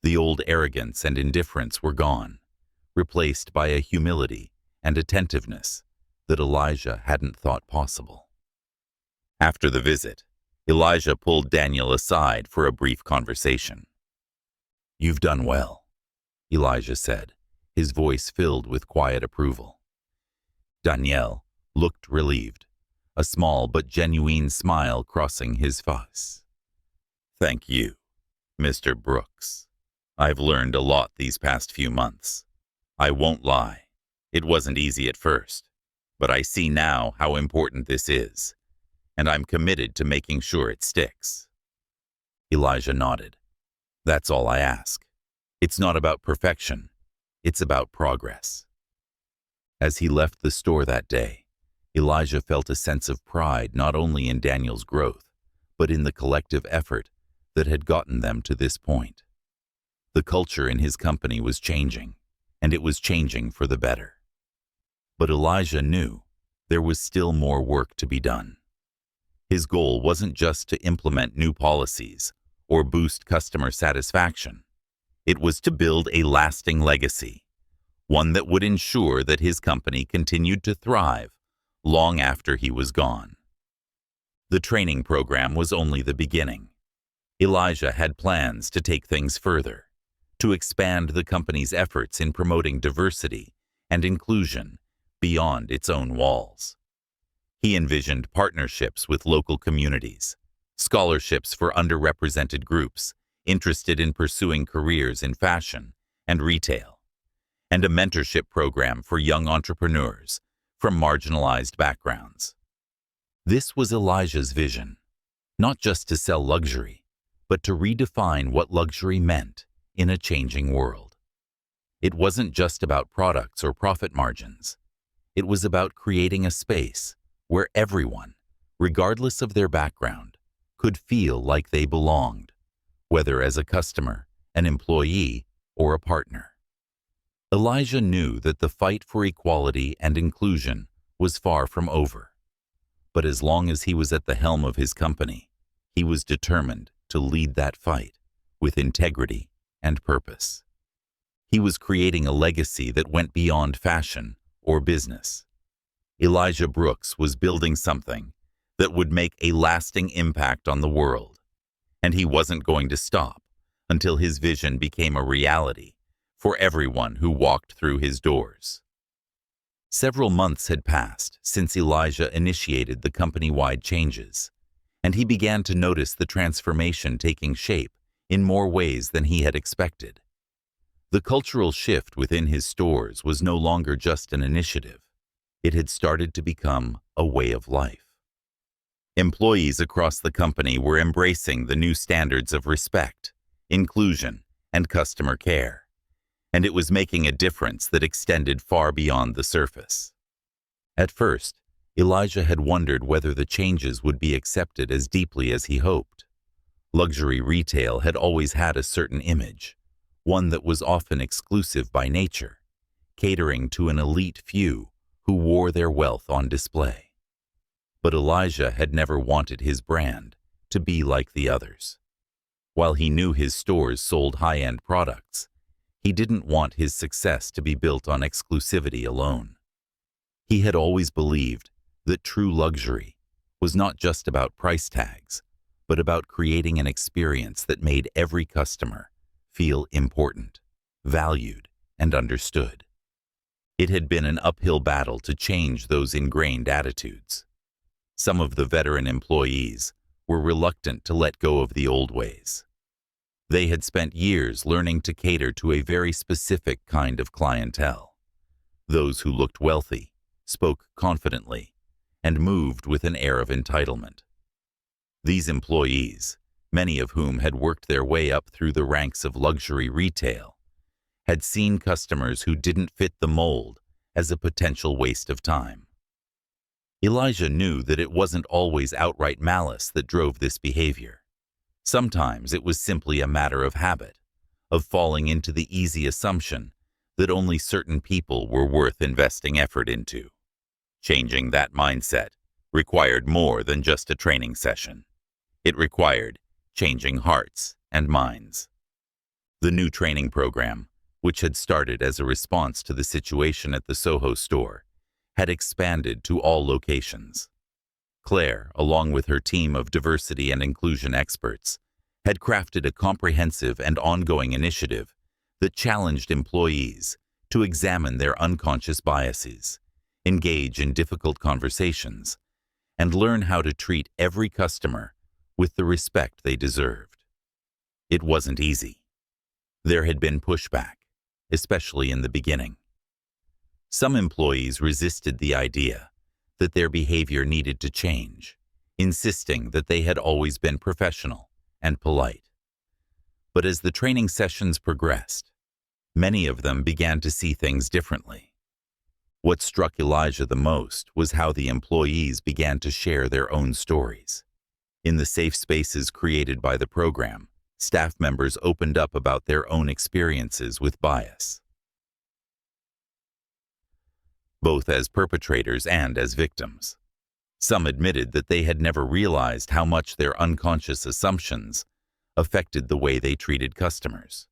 The old arrogance and indifference were gone, replaced by a humility and attentiveness that Elijah hadn't thought possible. After the visit, Elijah pulled Daniel aside for a brief conversation. "You've done well," Elijah said, his voice filled with quiet approval. Daniel looked relieved, a small but genuine smile crossing his face. "Thank you, Mr. Brooks. I've learned a lot these past few months. I won't lie, it wasn't easy at first, but I see now how important this is, and I'm committed to making sure it sticks." Elijah nodded. "That's all I ask. It's not about perfection, it's about progress." As he left the store that day, Elijah felt a sense of pride not only in Daniel's growth, but in the collective effort that had gotten them to this point. The culture in his company was changing, and it was changing for the better. But Elijah knew there was still more work to be done. His goal wasn't just to implement new policies or boost customer satisfaction. It was to build a lasting legacy, one that would ensure that his company continued to thrive long after he was gone. The training program was only the beginning. Elijah had plans to take things further, to expand the company's efforts in promoting diversity and inclusion beyond its own walls. He envisioned partnerships with local communities, scholarships for underrepresented groups interested in pursuing careers in fashion and retail, and a mentorship program for young entrepreneurs from marginalized backgrounds. This was Elijah's vision, not just to sell luxury, but to redefine what luxury meant in a changing world. It wasn't just about products or profit margins. It was about creating a space where everyone, regardless of their background, could feel like they belonged, whether as a customer, an employee, or a partner. Elijah knew that the fight for equality and inclusion was far from over. But as long as he was at the helm of his company, he was determined to lead that fight with integrity and purpose. He was creating a legacy that went beyond fashion or business. Elijah Brooks was building something that would make a lasting impact on the world, and he wasn't going to stop until his vision became a reality for everyone who walked through his doors. Several months had passed since Elijah initiated the company-wide changes, and he began to notice the transformation taking shape in more ways than he had expected. The cultural shift within his stores was no longer just an initiative. It had started to become a way of life. Employees across the company were embracing the new standards of respect, inclusion, and customer care, and it was making a difference that extended far beyond the surface. At first, Elijah had wondered whether the changes would be accepted as deeply as he hoped. Luxury retail had always had a certain image, one that was often exclusive by nature, catering to an elite few who wore their wealth on display. But Elijah had never wanted his brand to be like the others. While he knew his stores sold high-end products, he didn't want his success to be built on exclusivity alone. He had always believed that true luxury was not just about price tags, but about creating an experience that made every customer feel important, valued, and understood. It had been an uphill battle to change those ingrained attitudes. Some of the veteran employees were reluctant to let go of the old ways. They had spent years learning to cater to a very specific kind of clientele, those who looked wealthy, spoke confidently, and moved with an air of entitlement. These employees, many of whom had worked their way up through the ranks of luxury retail, had seen customers who didn't fit the mold as a potential waste of time. Elijah knew that it wasn't always outright malice that drove this behavior. Sometimes it was simply a matter of habit, of falling into the easy assumption that only certain people were worth investing effort into. Changing that mindset required more than just a training session. It required changing hearts and minds. The new training program, which had started as a response to the situation at the Soho store, had expanded to all locations. Claire, along with her team of diversity and inclusion experts, had crafted a comprehensive and ongoing initiative that challenged employees to examine their unconscious biases, engage in difficult conversations, and learn how to treat every customer with the respect they deserved. It wasn't easy. There had been pushback, especially in the beginning. Some employees resisted the idea that their behavior needed to change, insisting that they had always been professional and polite. But as the training sessions progressed, many of them began to see things differently. What struck Elijah the most was how the employees began to share their own stories. In the safe spaces created by the program, staff members opened up about their own experiences with bias, both as perpetrators and as victims. Some admitted that they had never realized how much their unconscious assumptions affected the way they treated customers.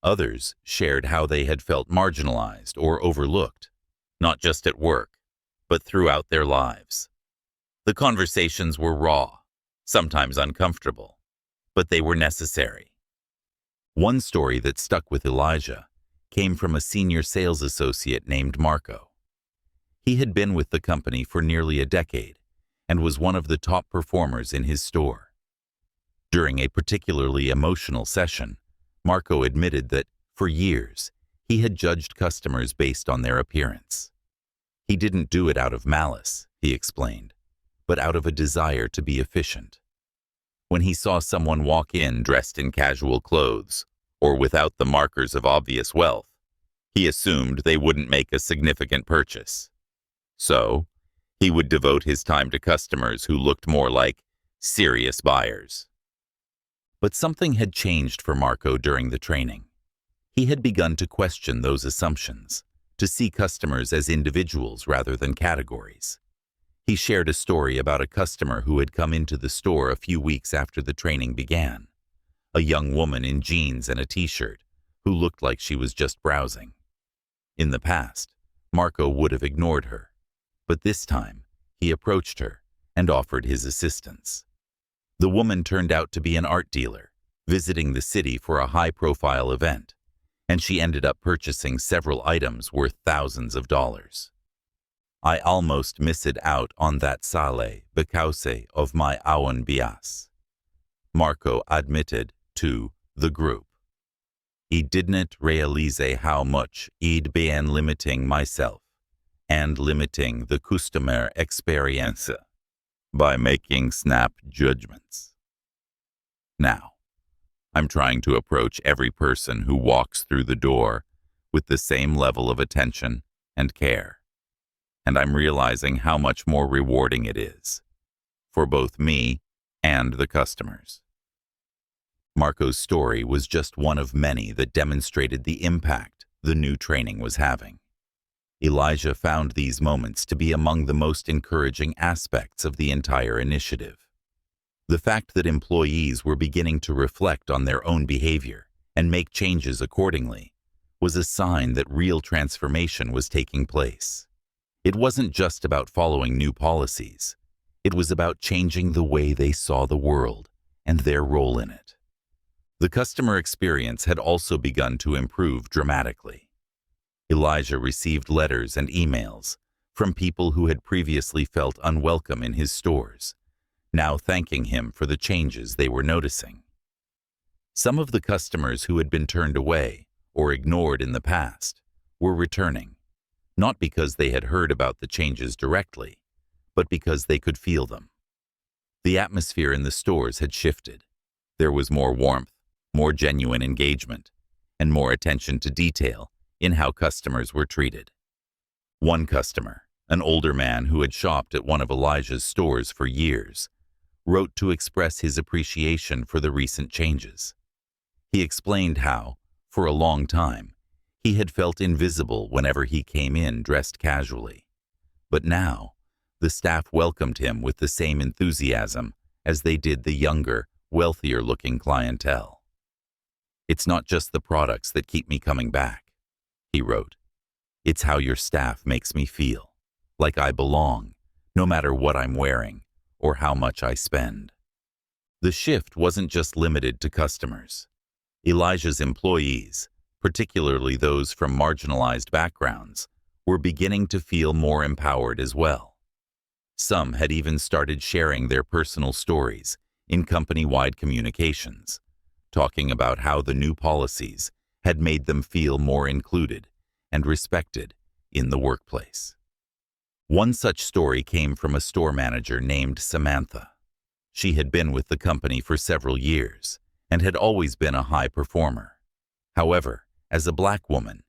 Others shared how they had felt marginalized or overlooked, not just at work, but throughout their lives. The conversations were raw, sometimes uncomfortable, but they were necessary. One story that stuck with Elijah came from a senior sales associate named Marco. He had been with the company for nearly a decade and was one of the top performers in his store. During a particularly emotional session, Marco admitted that, for years, he had judged customers based on their appearance. He didn't do it out of malice, he explained, but out of a desire to be efficient. When he saw someone walk in dressed in casual clothes or without the markers of obvious wealth, he assumed they wouldn't make a significant purchase. So, he would devote his time to customers who looked more like serious buyers. But something had changed for Marco during the training. He had begun to question those assumptions, to see customers as individuals rather than categories. He shared a story about a customer who had come into the store a few weeks after the training began, a young woman in jeans and a t-shirt who looked like she was just browsing. In the past, Marco would have ignored her, but this time he approached her and offered his assistance. The woman turned out to be an art dealer, visiting the city for a high-profile event, and she ended up purchasing several items worth thousands of dollars. "I almost missed out on that sale because of my own bias," Marco admitted to the group. "I didn't realize how much I'd been limiting myself and limiting the customer experience by making snap judgments. Now, I'm trying to approach every person who walks through the door with the same level of attention and care, and I'm realizing how much more rewarding it is for both me and the customers." Marco's story was just one of many that demonstrated the impact the new training was having. Elijah found these moments to be among the most encouraging aspects of the entire initiative. The fact that employees were beginning to reflect on their own behavior and make changes accordingly was a sign that real transformation was taking place. It wasn't just about following new policies. It was about changing the way they saw the world and their role in it. The customer experience had also begun to improve dramatically. Elijah received letters and emails from people who had previously felt unwelcome in his stores, now thanking him for the changes they were noticing. Some of the customers who had been turned away or ignored in the past were returning, not because they had heard about the changes directly, but because they could feel them. The atmosphere in the stores had shifted. There was more warmth, more genuine engagement, and more attention to detail in how customers were treated. One customer, an older man who had shopped at one of Elijah's stores for years, wrote to express his appreciation for the recent changes. He explained how, for a long time, he had felt invisible whenever he came in dressed casually. But now, the staff welcomed him with the same enthusiasm as they did the younger, wealthier-looking clientele. "It's not just the products that keep me coming back," he wrote. "It's how your staff makes me feel, like I belong, no matter what I'm wearing or how much I spend." The shift wasn't just limited to customers. Elijah's employees, particularly those from marginalized backgrounds, were beginning to feel more empowered as well. Some had even started sharing their personal stories in company-wide communications, talking about how the new policies had made them feel more included and respected in the workplace. One such story came from a store manager named Samantha. She had been with the company for several years and had always been a high performer. However, as a Black woman,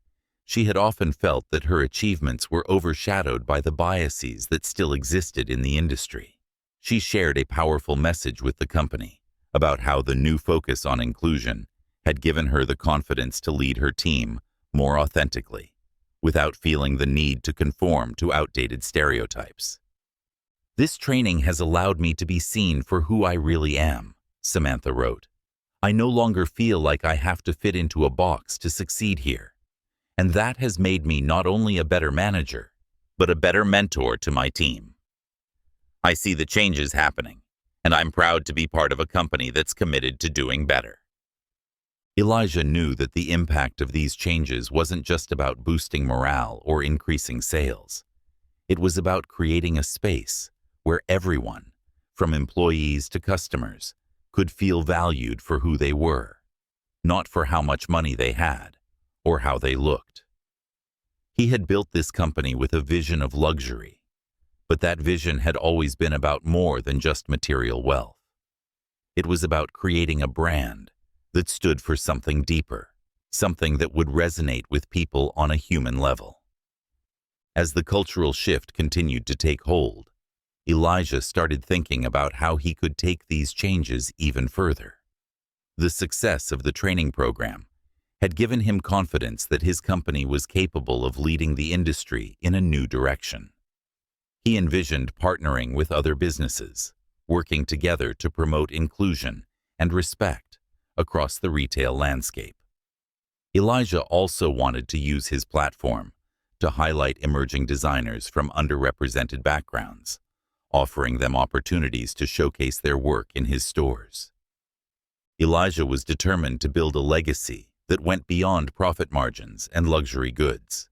she had often felt that her achievements were overshadowed by the biases that still existed in the industry. She shared a powerful message with the company about how the new focus on inclusion had given her the confidence to lead her team more authentically, without feeling the need to conform to outdated stereotypes. "This training has allowed me to be seen for who I really am," Samantha wrote. "I no longer feel like I have to fit into a box to succeed here. And that has made me not only a better manager, but a better mentor to my team. I see the changes happening, and I'm proud to be part of a company that's committed to doing better." Elijah knew that the impact of these changes wasn't just about boosting morale or increasing sales. It was about creating a space where everyone, from employees to customers, could feel valued for who they were, not for how much money they had or how they looked. He had built this company with a vision of luxury, but that vision had always been about more than just material wealth. It was about creating a brand that stood for something deeper, something that would resonate with people on a human level. As the cultural shift continued to take hold, Elijah started thinking about how he could take these changes even further. The success of the training program had given him confidence that his company was capable of leading the industry in a new direction. He envisioned partnering with other businesses, working together to promote inclusion and respect across the retail landscape. Elijah also wanted to use his platform to highlight emerging designers from underrepresented backgrounds, offering them opportunities to showcase their work in his stores. Elijah was determined to build a legacy that went beyond profit margins and luxury goods.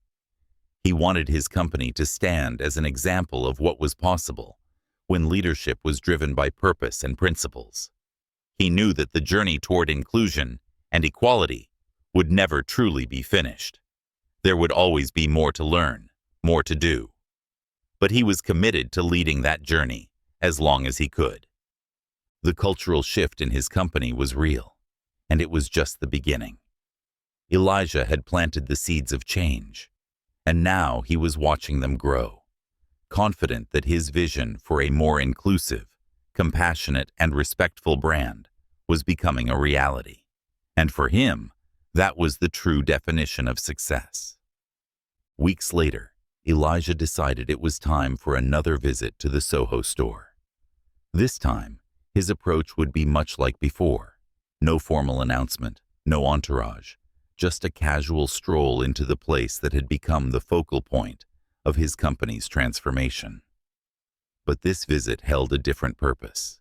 He wanted his company to stand as an example of what was possible when leadership was driven by purpose and principles. He knew that the journey toward inclusion and equality would never truly be finished. There would always be more to learn, more to do. But he was committed to leading that journey as long as he could. The cultural shift in his company was real, and it was just the beginning. Elijah had planted the seeds of change, and now he was watching them grow, confident that his vision for a more inclusive, compassionate, and respectful brand was becoming a reality. And for him, that was the true definition of success. Weeks later, Elijah decided it was time for another visit to the Soho store. This time, his approach would be much like before. No formal announcement, no entourage, just a casual stroll into the place that had become the focal point of his company's transformation. But this visit held a different purpose.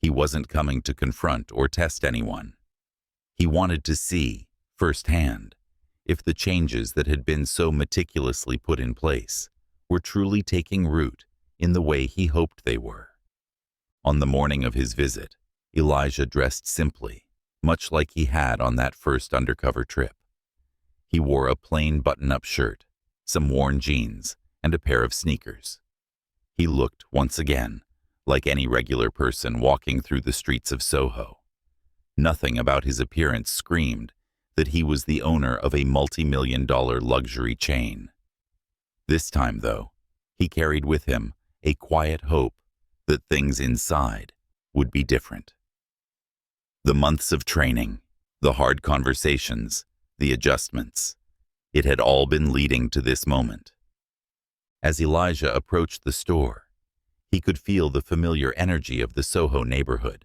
He wasn't coming to confront or test anyone. He wanted to see, firsthand, if the changes that had been so meticulously put in place were truly taking root in the way he hoped they were. On the morning of his visit, Elijah dressed simply, much like he had on that first undercover trip. He wore a plain button-up shirt, some worn jeans, and a pair of sneakers. He looked, once again, like any regular person walking through the streets of Soho. Nothing about his appearance screamed that he was the owner of a multi-million-dollar luxury chain. This time, though, he carried with him a quiet hope that things inside would be different. The months of training, the hard conversations, the adjustments, it had all been leading to this moment. As Elijah approached the store, he could feel the familiar energy of the Soho neighborhood,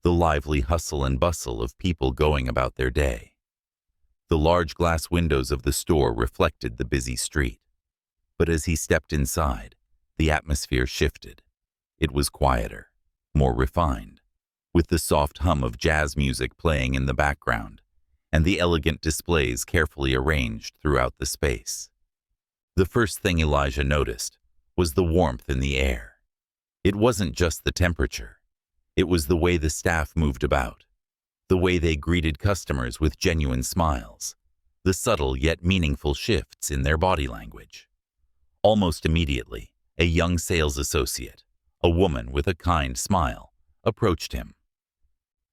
the lively hustle and bustle of people going about their day. The large glass windows of the store reflected the busy street. But as he stepped inside, the atmosphere shifted. It was quieter, more refined, with the soft hum of jazz music playing in the background and the elegant displays carefully arranged throughout the space. The first thing Elijah noticed was the warmth in the air. It wasn't just the temperature. It was the way the staff moved about, the way they greeted customers with genuine smiles, the subtle yet meaningful shifts in their body language. Almost immediately, a young sales associate, a woman with a kind smile, approached him.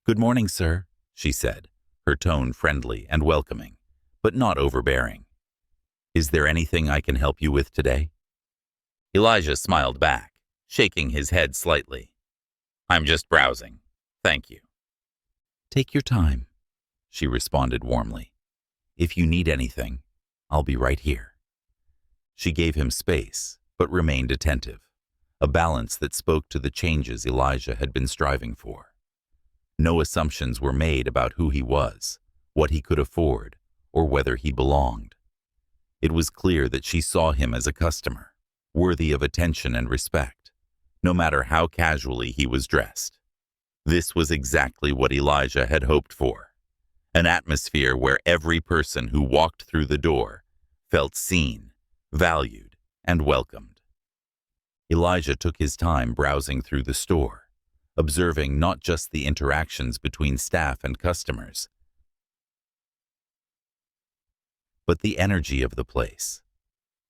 "Good morning, sir," she said, her tone friendly and welcoming, but not overbearing. "Is there anything I can help you with today?" Elijah smiled back, shaking his head slightly. "I'm just browsing. Thank you." "Take your time," she responded warmly. "If you need anything, I'll be right here." She gave him space, but remained attentive, a balance that spoke to the changes Elijah had been striving for. No assumptions were made about who he was, what he could afford, or whether he belonged. It was clear that she saw him as a customer, worthy of attention and respect, no matter how casually he was dressed. This was exactly what Elijah had hoped for, an atmosphere where every person who walked through the door felt seen, valued, and welcomed. Elijah took his time browsing through the store, observing not just the interactions between staff and customers, but the energy of the place.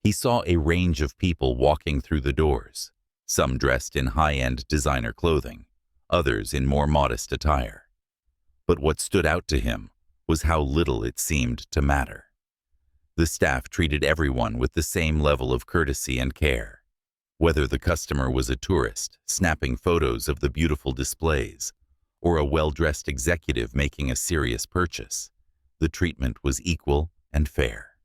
He saw a range of people walking through the doors, some dressed in high-end designer clothing, others in more modest attire. But what stood out to him was how little it seemed to matter. The staff treated everyone with the same level of courtesy and care. Whether the customer was a tourist, snapping photos of the beautiful displays, or a well-dressed executive making a serious purchase, the treatment was equal and fair.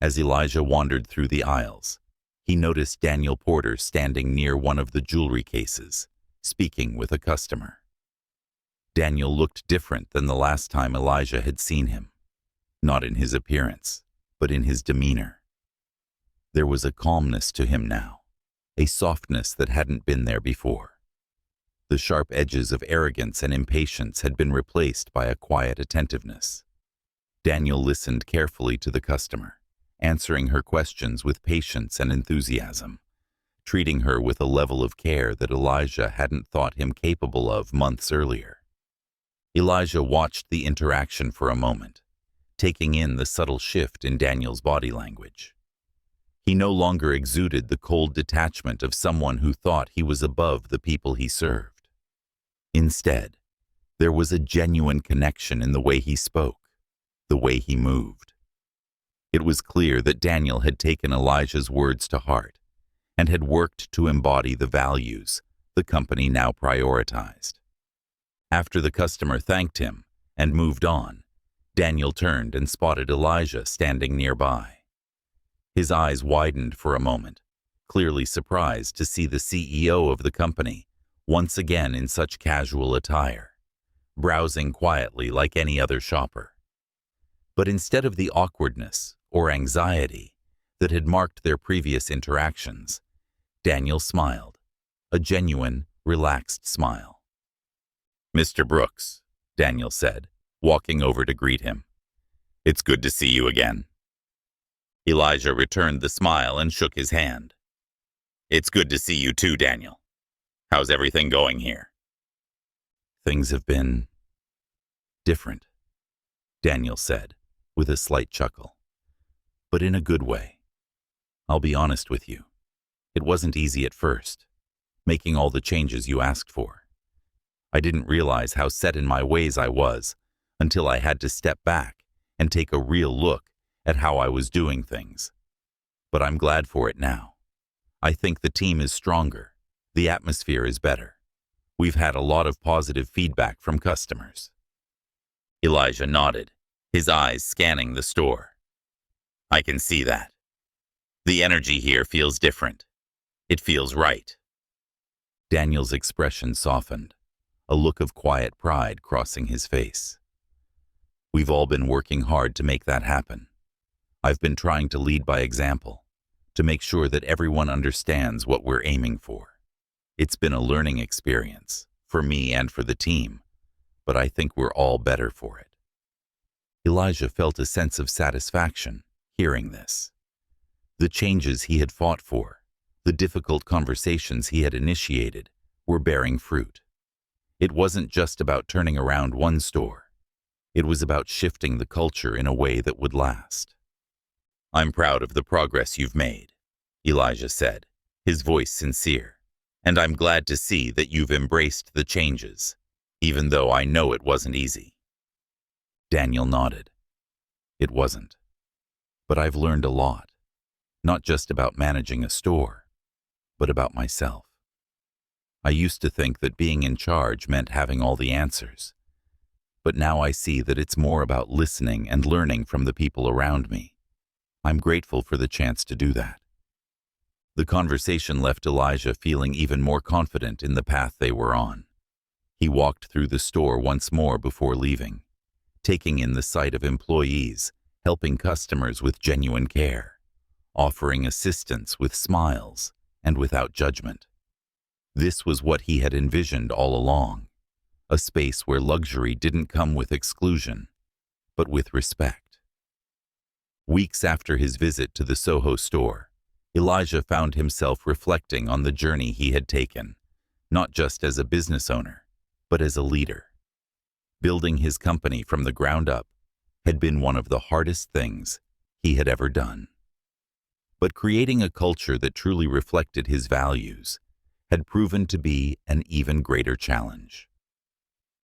As Elijah wandered through the aisles, he noticed Daniel Porter standing near one of the jewelry cases, speaking with a customer. Daniel looked different than the last time Elijah had seen him, not in his appearance, but in his demeanor. There was a calmness to him now, a softness that hadn't been there before. The sharp edges of arrogance and impatience had been replaced by a quiet attentiveness. Daniel listened carefully to the customer, answering her questions with patience and enthusiasm, treating her with a level of care that Elijah hadn't thought him capable of months earlier. Elijah watched the interaction for a moment, taking in the subtle shift in Daniel's body language. He no longer exuded the cold detachment of someone who thought he was above the people he served. Instead, there was a genuine connection in the way he spoke, the way he moved. It was clear that Daniel had taken Elijah's words to heart and had worked to embody the values the company now prioritized. After the customer thanked him and moved on, Daniel turned and spotted Elijah standing nearby. His eyes widened for a moment, clearly surprised to see the CEO of the company once again in such casual attire, browsing quietly like any other shopper. But instead of the awkwardness or anxiety that had marked their previous interactions, Daniel smiled, a genuine, relaxed smile. "Mr. Brooks," Daniel said, walking over to greet him. "It's good to see you again." Elijah returned the smile and shook his hand. "It's good to see you too, Daniel. How's everything going here?" "Things have been different," Daniel said, with a slight chuckle. "But in a good way. I'll be honest with you. It wasn't easy at first, making all the changes you asked for. I didn't realize how set in my ways I was until I had to step back and take a real look at how I was doing things. But I'm glad for it now. I think the team is stronger. The atmosphere is better. We've had a lot of positive feedback from customers. Elijah nodded, his eyes scanning the store. I can see that. The energy here feels different. It feels right. Daniel's expression softened, a look of quiet pride crossing his face. We've all been working hard to make that happen. I've been trying to lead by example, to make sure that everyone understands what we're aiming for. It's been a learning experience, for me and for the team, but I think we're all better for it. Elijah felt a sense of satisfaction hearing this. The changes he had fought for, the difficult conversations he had initiated, were bearing fruit. It wasn't just about turning around one store. It was about shifting the culture in a way that would last. I'm proud of the progress you've made, Elijah said, his voice sincere, and I'm glad to see that you've embraced the changes, even though I know it wasn't easy. Daniel nodded. It wasn't. But I've learned a lot, not just about managing a store, but about myself. I used to think that being in charge meant having all the answers, but now I see that it's more about listening and learning from the people around me. I'm grateful for the chance to do that. The conversation left Elijah feeling even more confident in the path they were on. He walked through the store once more before leaving, taking in the sight of employees, helping customers with genuine care, offering assistance with smiles and without judgment. This was what he had envisioned all along, a space where luxury didn't come with exclusion, but with respect. Weeks after his visit to the Soho store, Elijah found himself reflecting on the journey he had taken, not just as a business owner, but as a leader. Building his company from the ground up had been one of the hardest things he had ever done. But creating a culture that truly reflected his values had proven to be an even greater challenge.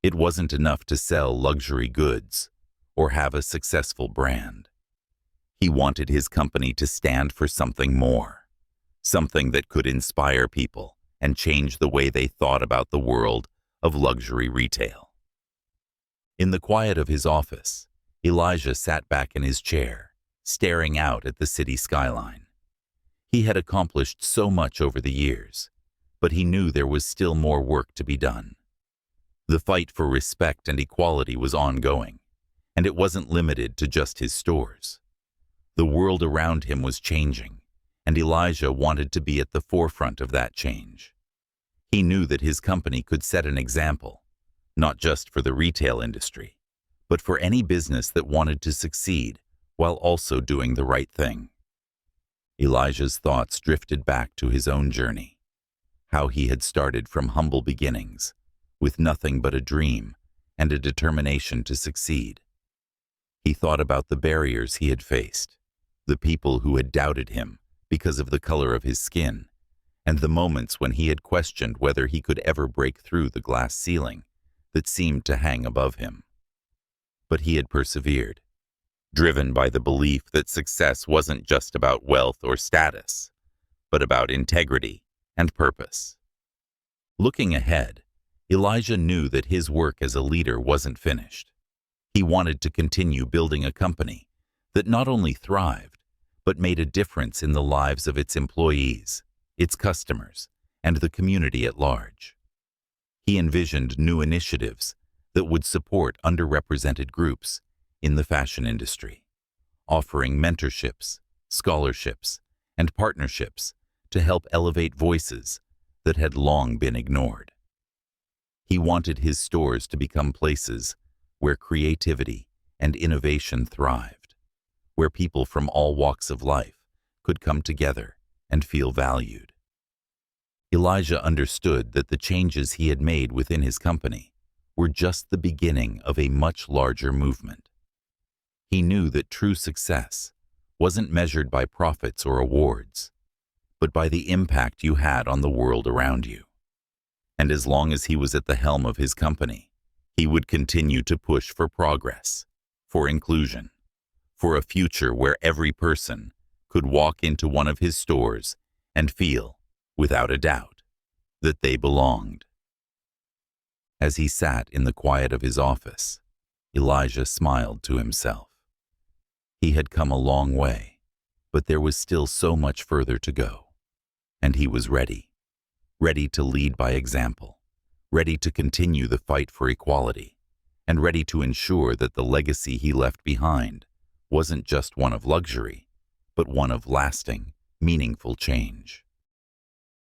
It wasn't enough to sell luxury goods or have a successful brand. He wanted his company to stand for something more, something that could inspire people and change the way they thought about the world of luxury retail. In the quiet of his office, Elijah sat back in his chair, staring out at the city skyline. He had accomplished so much over the years, but he knew there was still more work to be done. The fight for respect and equality was ongoing, and it wasn't limited to just his stores. The world around him was changing, and Elijah wanted to be at the forefront of that change. He knew that his company could set an example, not just for the retail industry, but for any business that wanted to succeed while also doing the right thing. Elijah's thoughts drifted back to his own journey, how he had started from humble beginnings, with nothing but a dream and a determination to succeed. He thought about the barriers he had faced, the people who had doubted him because of the color of his skin, and the moments when he had questioned whether he could ever break through the glass ceiling that seemed to hang above him. But he had persevered, driven by the belief that success wasn't just about wealth or status, but about integrity and purpose. Looking ahead, Elijah knew that his work as a leader wasn't finished. He wanted to continue building a company that not only thrived, but made a difference in the lives of its employees, its customers, and the community at large. He envisioned new initiatives that would support underrepresented groups in the fashion industry, offering mentorships, scholarships, and partnerships to help elevate voices that had long been ignored. He wanted his stores to become places where creativity and innovation thrived, where people from all walks of life could come together and feel valued. Elijah understood that the changes he had made within his company were just the beginning of a much larger movement. He knew that true success wasn't measured by profits or awards, but by the impact you had on the world around you. and as long as he was at the helm of his company, he would continue to push for progress, for inclusion, for a future where every person could walk into one of his stores and feel, without a doubt, that they belonged. As he sat in the quiet of his office, Elijah smiled to himself. He had come a long way, but there was still so much further to go. And he was ready to lead by example, ready to continue the fight for equality, and ready to ensure that the legacy he left behind wasn't just one of luxury, but one of lasting, meaningful change.